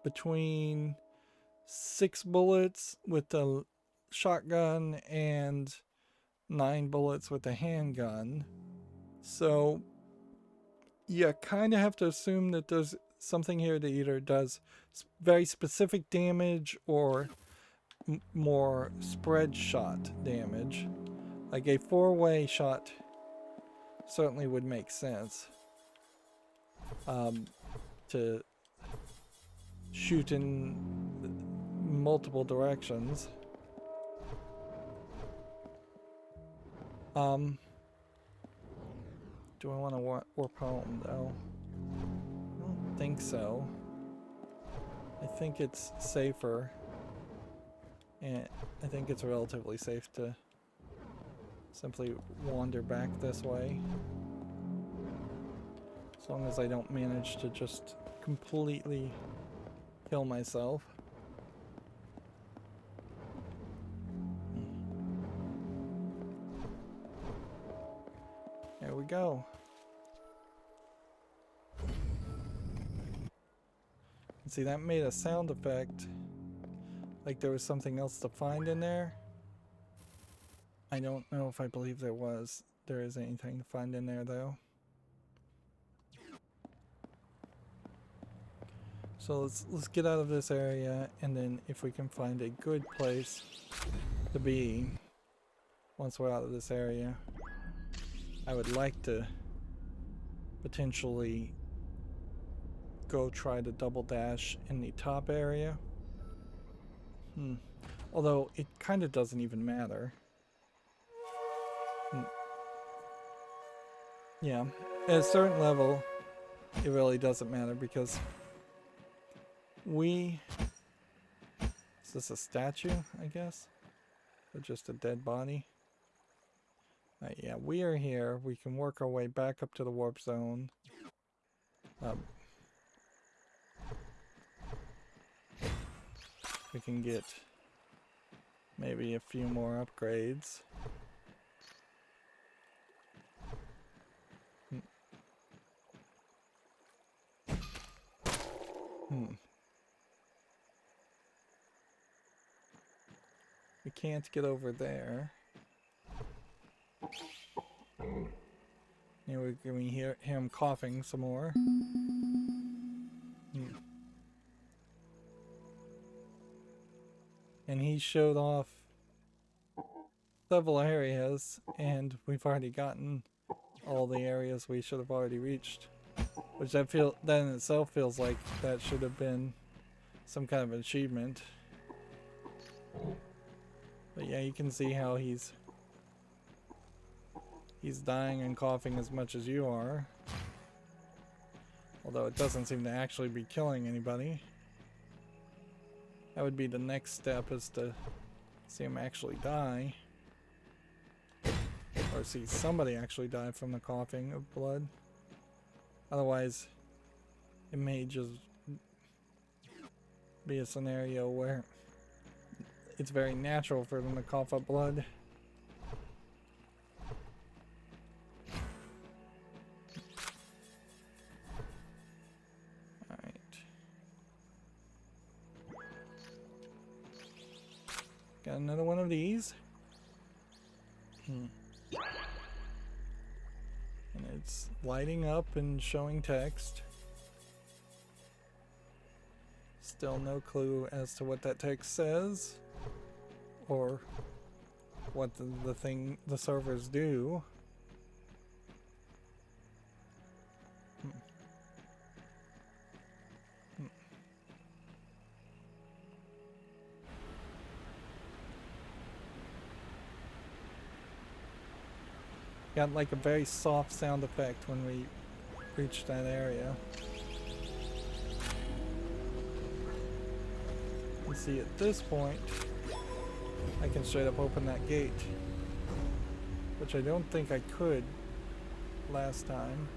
between 6 bullets with the shotgun and 9 bullets with the handgun. So you kind of have to assume that there's something here that either does very specific damage or more spread shot damage. Like a 4-way shot certainly would make sense. To shoot in multiple directions. Do I want to warp home though? I don't think so. I think it's safer. And I think it's relatively safe to simply wander back this way. As long as I don't manage to just completely kill myself. There we go. See, that made a sound effect. Like there was something else to find in there. I don't know if I believe there is anything to find in there though. So let's get out of this area, and then if we can find a good place to be once we're out of this area, I would like to potentially go try to double dash in the top area. Although it kind of doesn't even matter. Yeah, at a certain level, it really doesn't matter because is this a statue, I guess? Or just a dead body? Yeah, we are here. We can work our way back up to the warp zone. We can get maybe a few more upgrades. We can't get over there. Here we hear him coughing some more. And he showed off several areas, and we've already gotten all the areas we should have already reached. Which that in itself feels like that should have been some kind of achievement. But yeah, you can see how he's dying and coughing as much as you are. Although it doesn't seem to actually be killing anybody. That would be the next step, is to see him actually die. Or see somebody actually die from the coughing of blood. Otherwise, it may just be a scenario where it's very natural for them to cough up blood. Got another one of these. And it's lighting up and showing text. Still no clue as to what that text says, or what the servers do. Got like a very soft sound effect when we reach that area. You see, at this point, I can straight up open that gate, which I don't think I could last time.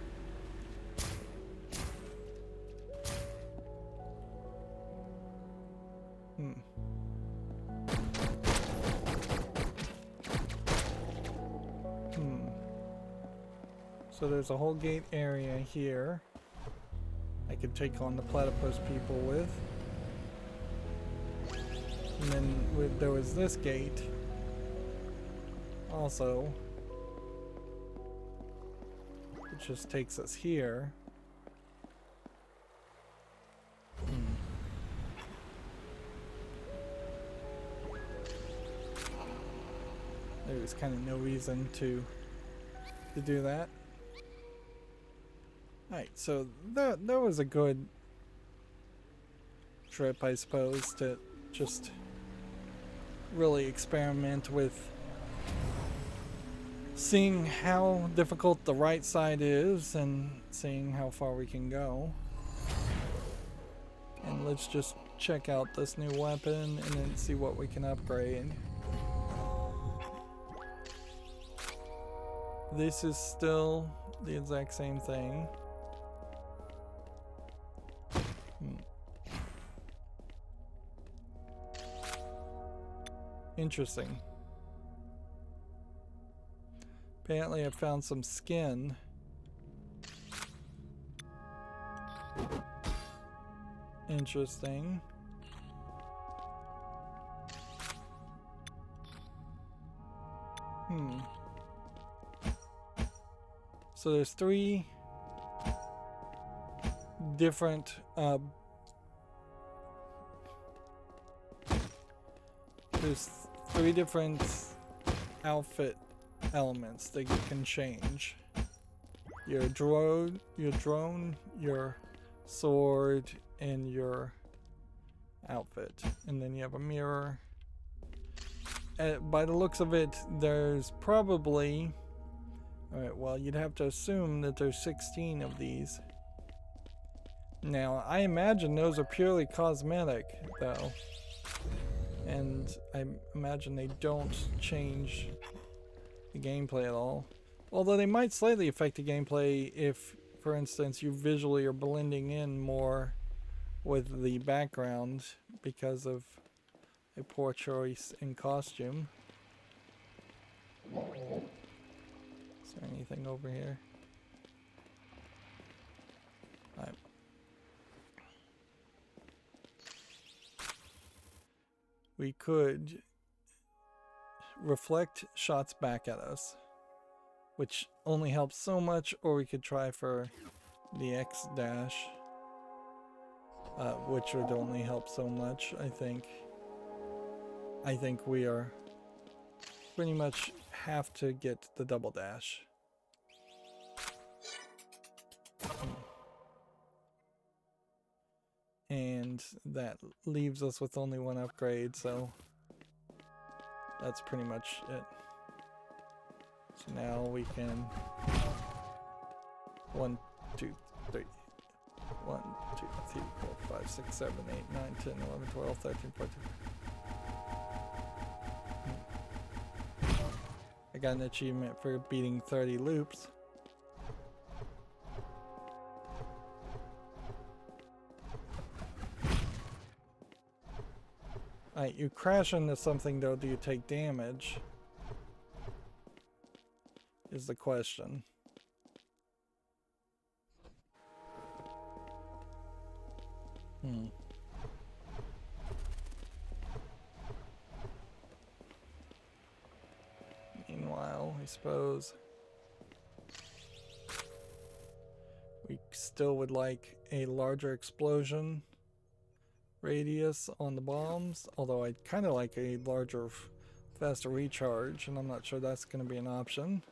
So there's a whole gate area here I could take on the platypus people with. And then there was this gate also, which just takes us here. There was kind of no reason to do that. Alright, so that was a good trip, I suppose, to just really experiment with seeing how difficult the right side is and seeing how far we can go. And let's just check out this new weapon and then see what we can upgrade. This is still the exact same thing. Interesting. Apparently I found some skin. Interesting. So there's three different there's three different outfit elements that you can change. Your drone, your sword, and your outfit. And then you have a mirror. By the looks of it, there's probably... Alright, well, you'd have to assume that there's 16 of these. Now, I imagine those are purely cosmetic, though. And I imagine they don't change the gameplay at all. Although they might slightly affect the gameplay if, for instance, you visually are blending in more with the background because of a poor choice in costume. Is there anything over here? Alright. We could reflect shots back at us, which only helps so much, or we could try for the X dash, which would only help so much. I think we are pretty much have to get the double dash. And that leaves us with only one upgrade, so that's pretty much it. So now we can 1, 2, 3. 1, 2, 3, 4, 5, 6, 7, 8, 9, 10, 11, 12, 13, 14. I got an achievement for beating 30 loops. Alright, you crash into something though, do you take damage? Is the question. Meanwhile, I suppose we still would like a larger explosion radius on the bombs, although I'd kind of like a larger, faster recharge, and I'm not sure that's going to be an option.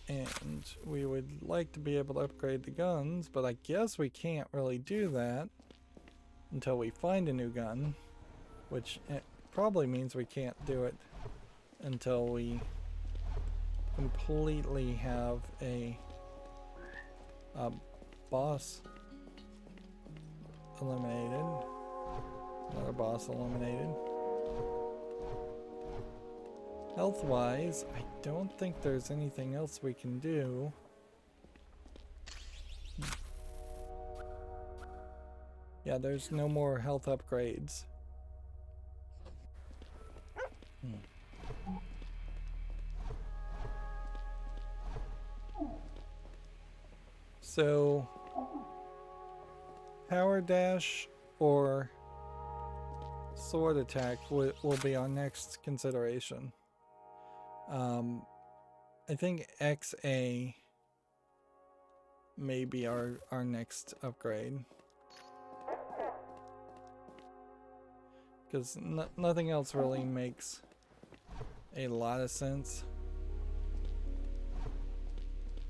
And we would like to be able to upgrade the guns, but I guess we can't really do that until we find a new gun, which probably means we can't do it until we completely have a boss eliminated. Another boss eliminated. Health-wise, I don't think there's anything else we can do. Yeah, there's no more health upgrades. So, power dash or sword attack will be our next consideration. I think XA may be our next upgrade. Because nothing else really makes a lot of sense.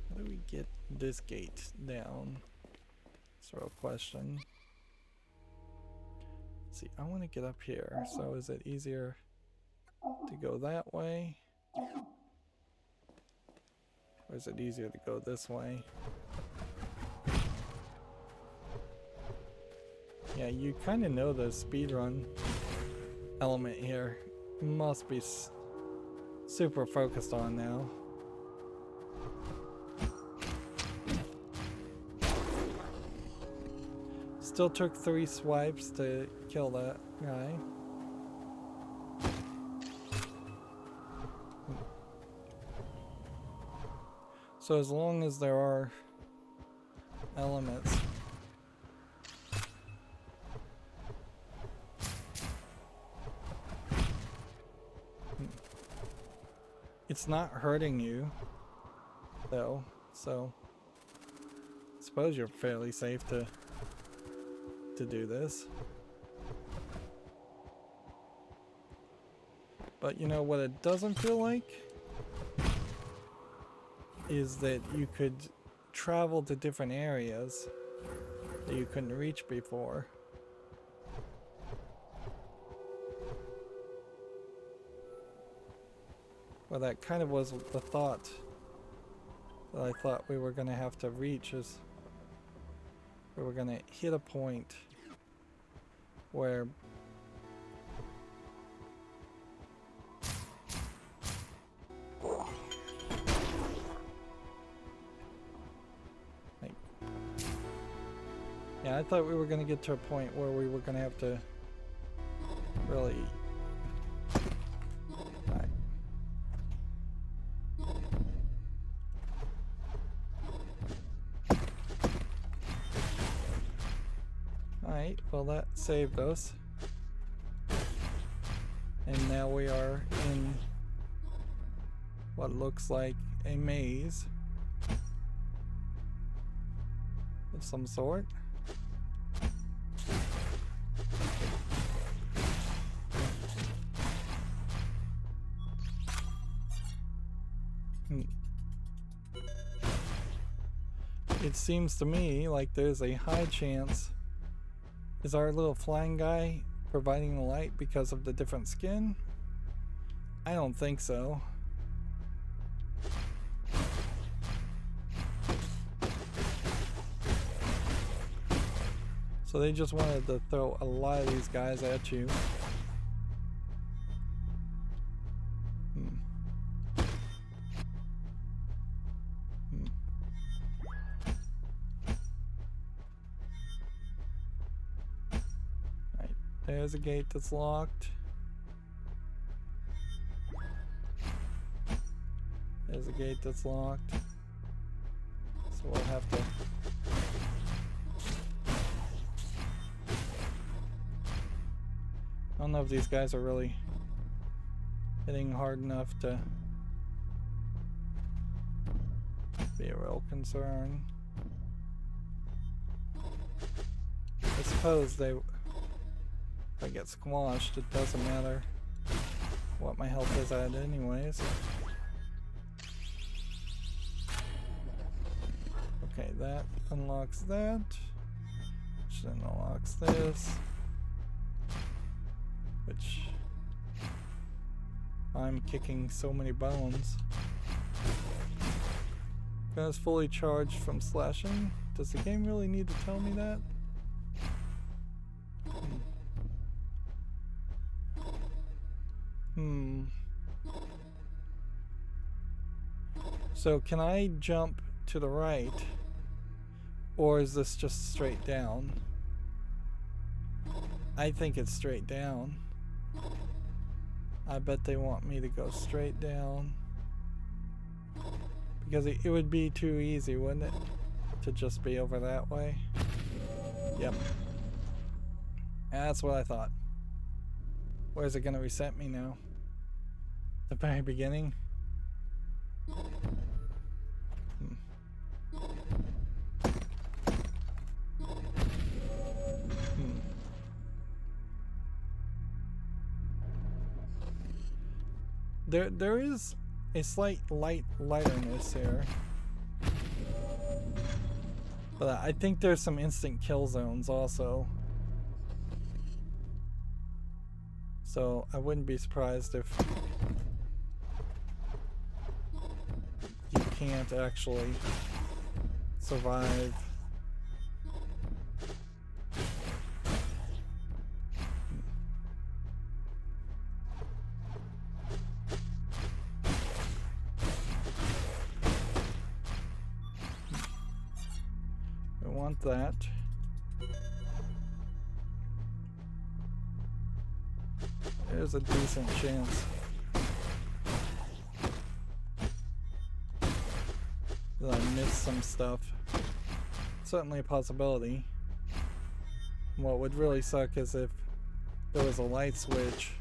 How do we get this gate down? That's a real question. Let's see, I want to get up here. So is it easier to go that way? Or is it easier to go this way? Yeah, you kind of know the speedrun element here must be super focused on now. Still took 3 swipes to kill that guy. So as long as there are elements, it's not hurting you though, so I suppose you're fairly safe to do this. But you know what it doesn't feel like is that you could travel to different areas that you couldn't reach before. Well, that kind of was the thought that I thought we were going to have to reach, is we were going to hit a point where yeah, I thought we were going to get to a point where we were going to have to really Alright, well that saved us. And now we are in what looks like a maze of some sort. It seems to me like there's a high chance. Is our little flying guy providing the light because of the different skin? I don't think so. So they just wanted to throw a lot of these guys at you. There's a gate that's locked. There's a gate that's locked. So we'll have to... I don't know if these guys are really hitting hard enough to be a real concern. I suppose they... If I get squashed, it doesn't matter what my health is at anyways. Okay, that unlocks that. Which then unlocks this. Which I'm kicking so many bones. Gun is fully charged from slashing. Does the game really need to tell me that? So can I jump to the right? Or is this just straight down? I think it's straight down. I bet they want me to go straight down. Because it would be too easy, wouldn't it? To just be over that way. Yep. That's what I thought. Where's it gonna reset me now? The very beginning? There is a slight lighterness here. But I think there's some instant kill zones also. So I wouldn't be surprised if you can't actually survive. I want that. There's a decent chance that I missed some stuff. Certainly a possibility. What would really suck is if there was a light switch.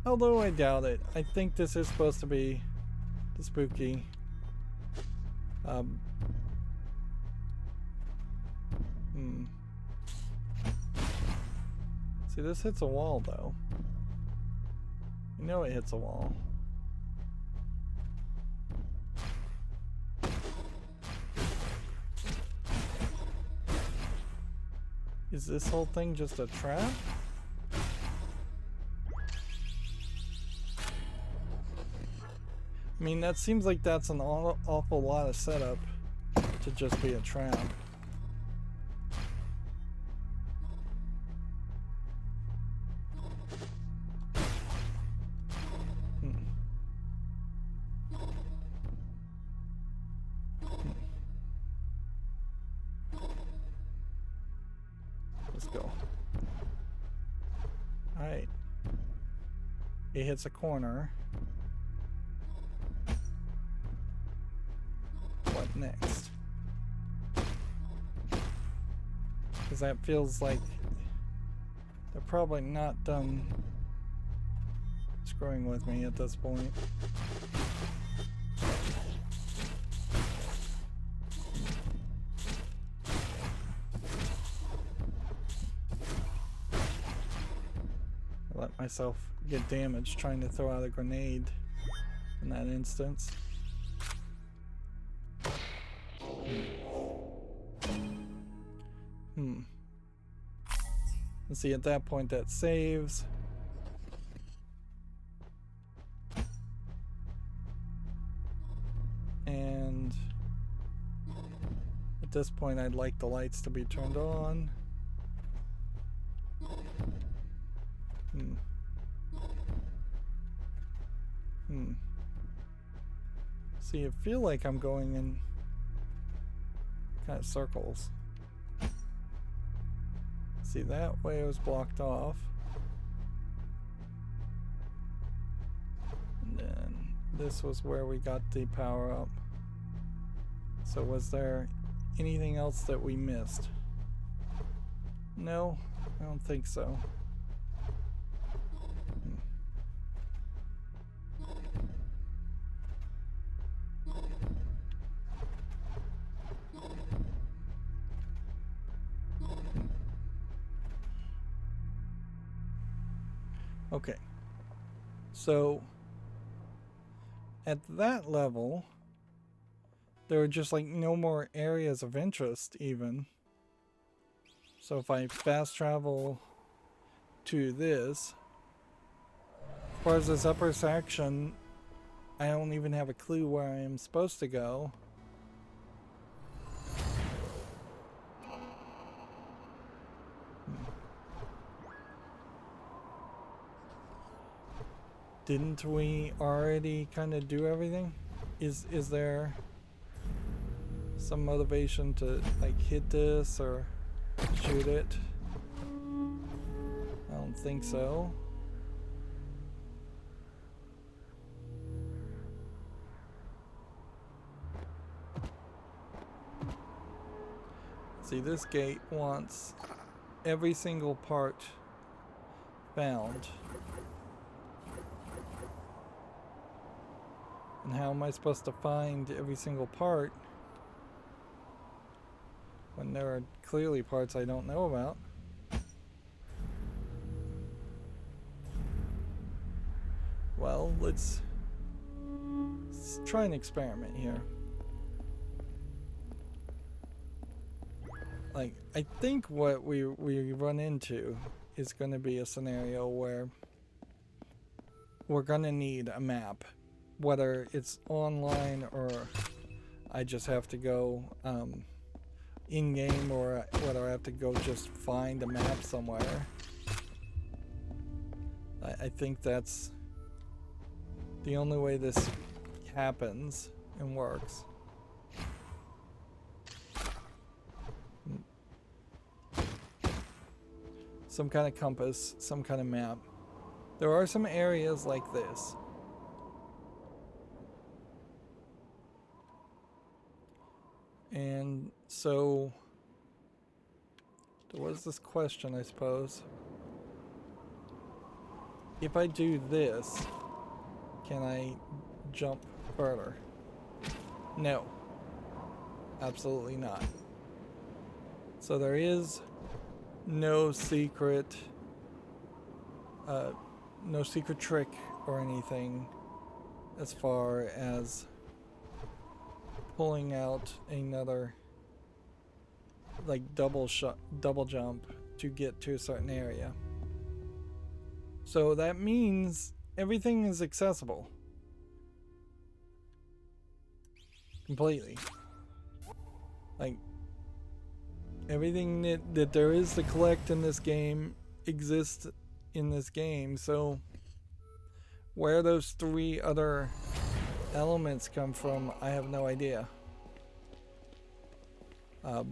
Although I doubt it. I think this is supposed to be the spooky. See, this hits a wall though. You know it hits a wall. Is this whole thing just a trap? I mean, that seems like that's an awful lot of setup to just be a trap. Let's go. Alright. It hits a corner. What next? Because that feels like they're probably not done screwing with me at this point. I let myself get damaged trying to throw out a grenade in that instance. Let's see, at that point that saves. And at this point I'd like the lights to be turned on. See, I feel like I'm going in kind of circles. See, that way it was blocked off. And then this was where we got the power up. So was there anything else that we missed? No, I don't think so. Okay, so at that level, there are just like no more areas of interest even. So if I fast travel to this, far as this upper section, I don't even have a clue where I am supposed to go. Didn't we already kind of do everything? Is there some motivation to like hit this or shoot it? I don't think so. See, this gate wants every single part found. And how am I supposed to find every single part when there are clearly parts I don't know about? Well, let's try an experiment here. Like, I think what we run into is going to be a scenario where we're going to need a map. Whether it's online or I just have to go in-game, or whether I have to go just find a map somewhere. I think that's the only way this happens and works. Some kind of compass, some kind of map. There are some areas like this. And so there was this question, I suppose. If I do this, can I jump further? No. Absolutely not. So there is no secret trick or anything as far as pulling out another like double jump to get to a certain area. So that means everything is accessible completely. Like everything that there is to collect in this game exists in this game. So where those three other elements come from, I have no idea. Let's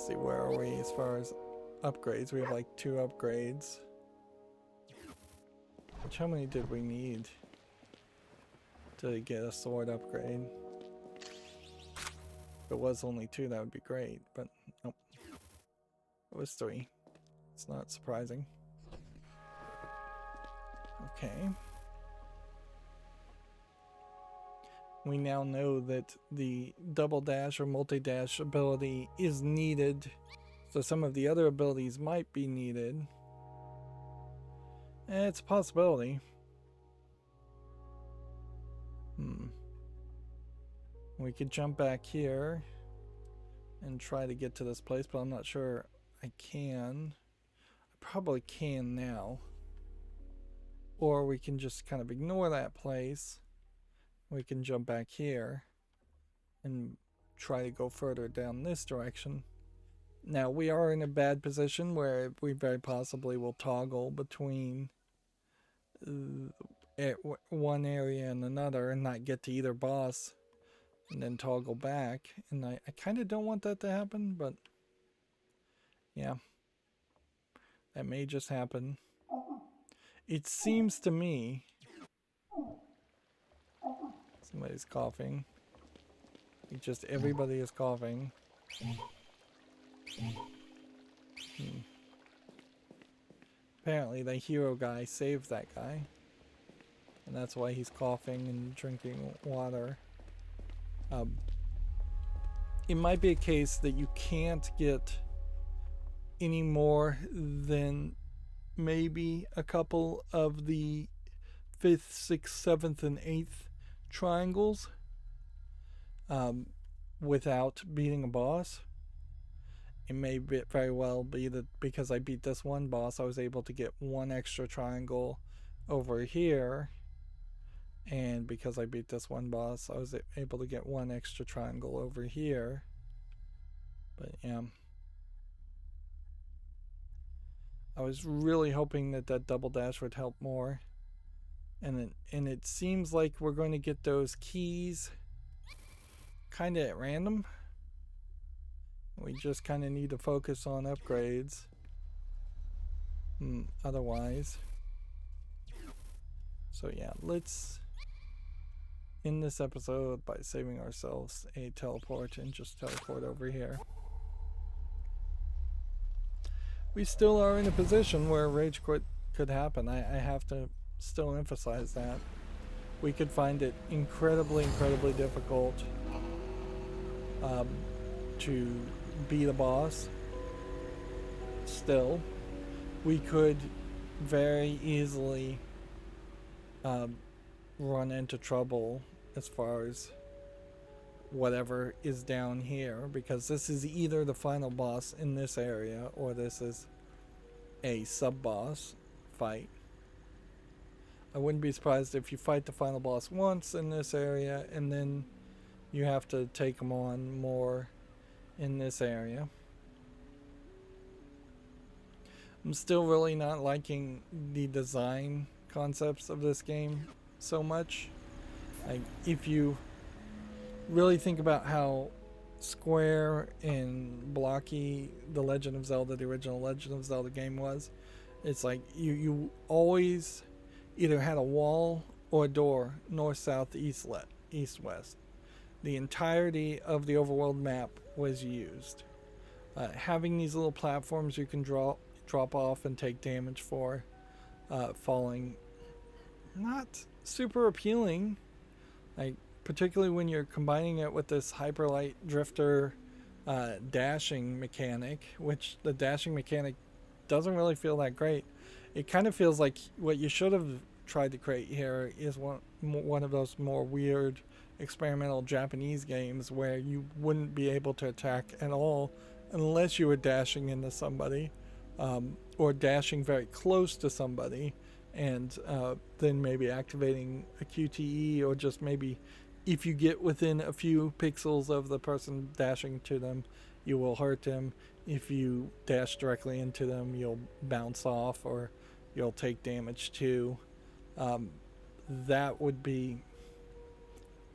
see, where are we as far as upgrades? We have like 2 upgrades. How many did we need to get a sword upgrade? If it was only 2, that would be great, but nope. It was 3. It's not surprising. Okay. We now know that the double dash or multi-dash ability is needed, so some of the other abilities might be needed. It's a possibility. We could jump back here and try to get to this place, but I'm not sure I can. I probably can now. Or we can just kind of ignore that place. We can jump back here and try to go further down this direction. Now, we are in a bad position where we very possibly will toggle between one area and another and not get to either boss and then toggle back. And I kind of don't want that to happen, but yeah, that may just happen. It seems to me... Somebody's coughing. Just everybody is coughing. Apparently the hero guy saved that guy. And that's why he's coughing and drinking water. It might be a case that you can't get any more than maybe a couple of the 5th, 6th, 7th, and 8th triangles without beating a boss. It may very well be that because I beat this one boss, I was able to get one extra triangle over here. And because I beat this one boss, I was able to get one extra triangle over here. But yeah. I was really hoping that that double dash would help more. And it seems like we're going to get those keys kind of at random. We just kind of need to focus on upgrades. Otherwise. So yeah, let's end this episode by saving ourselves a teleport and just teleport over here. We still are in a position where rage quit could happen. I have to still emphasize that. We could find it incredibly difficult to beat a boss. Still, we could very easily run into trouble as far as whatever is down here, because this is either the final boss in this area or this is a sub-boss fight. I wouldn't be surprised if you fight the final boss once in this area and then you have to take them on more in this area. I'm still really not liking the design concepts of this game so much. Like, if you really think about how square and blocky the Legend of Zelda, the original Legend of Zelda game was, it's like you always either had a wall or a door, north, south, east, west. The entirety of the overworld map was used. Having these little platforms you can drop off and take damage for falling, not super appealing. Like, particularly when you're combining it with this hyperlight drifter dashing mechanic, which the dashing mechanic doesn't really feel that great. It kind of feels like what you should have tried to create here is one of those more weird experimental Japanese games where you wouldn't be able to attack at all unless you were dashing into somebody, or dashing very close to somebody, and then maybe activating a QTE, or just maybe if you get within a few pixels of the person dashing to them, you will hurt them. If you dash directly into them, you'll bounce off or you'll take damage too. That would be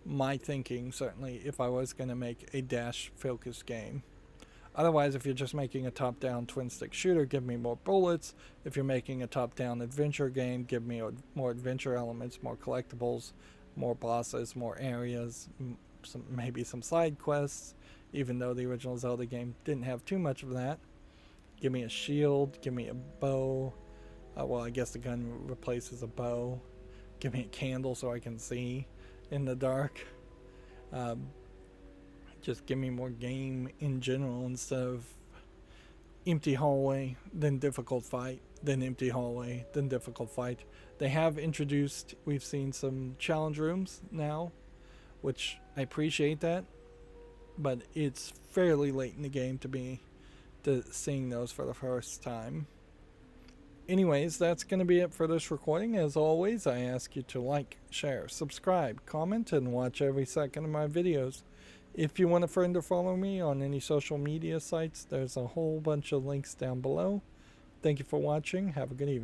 my thinking, certainly, if I was going to make a dash-focused game. Otherwise, if you're just making a top-down twin-stick shooter, give me more bullets. If you're making a top-down adventure game, give me more adventure elements, more collectibles, more bosses, more areas, maybe some side quests, even though the original Zelda game didn't have too much of that. Give me a shield, give me a bow. Well, I guess the gun replaces a bow. Give me a candle so I can see in the dark. Just give me more game in general instead of empty hallway, then difficult fight, then empty hallway, then difficult fight. They have introduced, we've seen some challenge rooms now, which I appreciate that, but it's fairly late in the game to be seeing those for the first time. Anyways, that's going to be it for this recording. As always, I ask you to like, share, subscribe, comment, and watch every second of my videos. If you want a friend or follow me on any social media sites, there's a whole bunch of links down below. Thank you for watching. Have a good evening.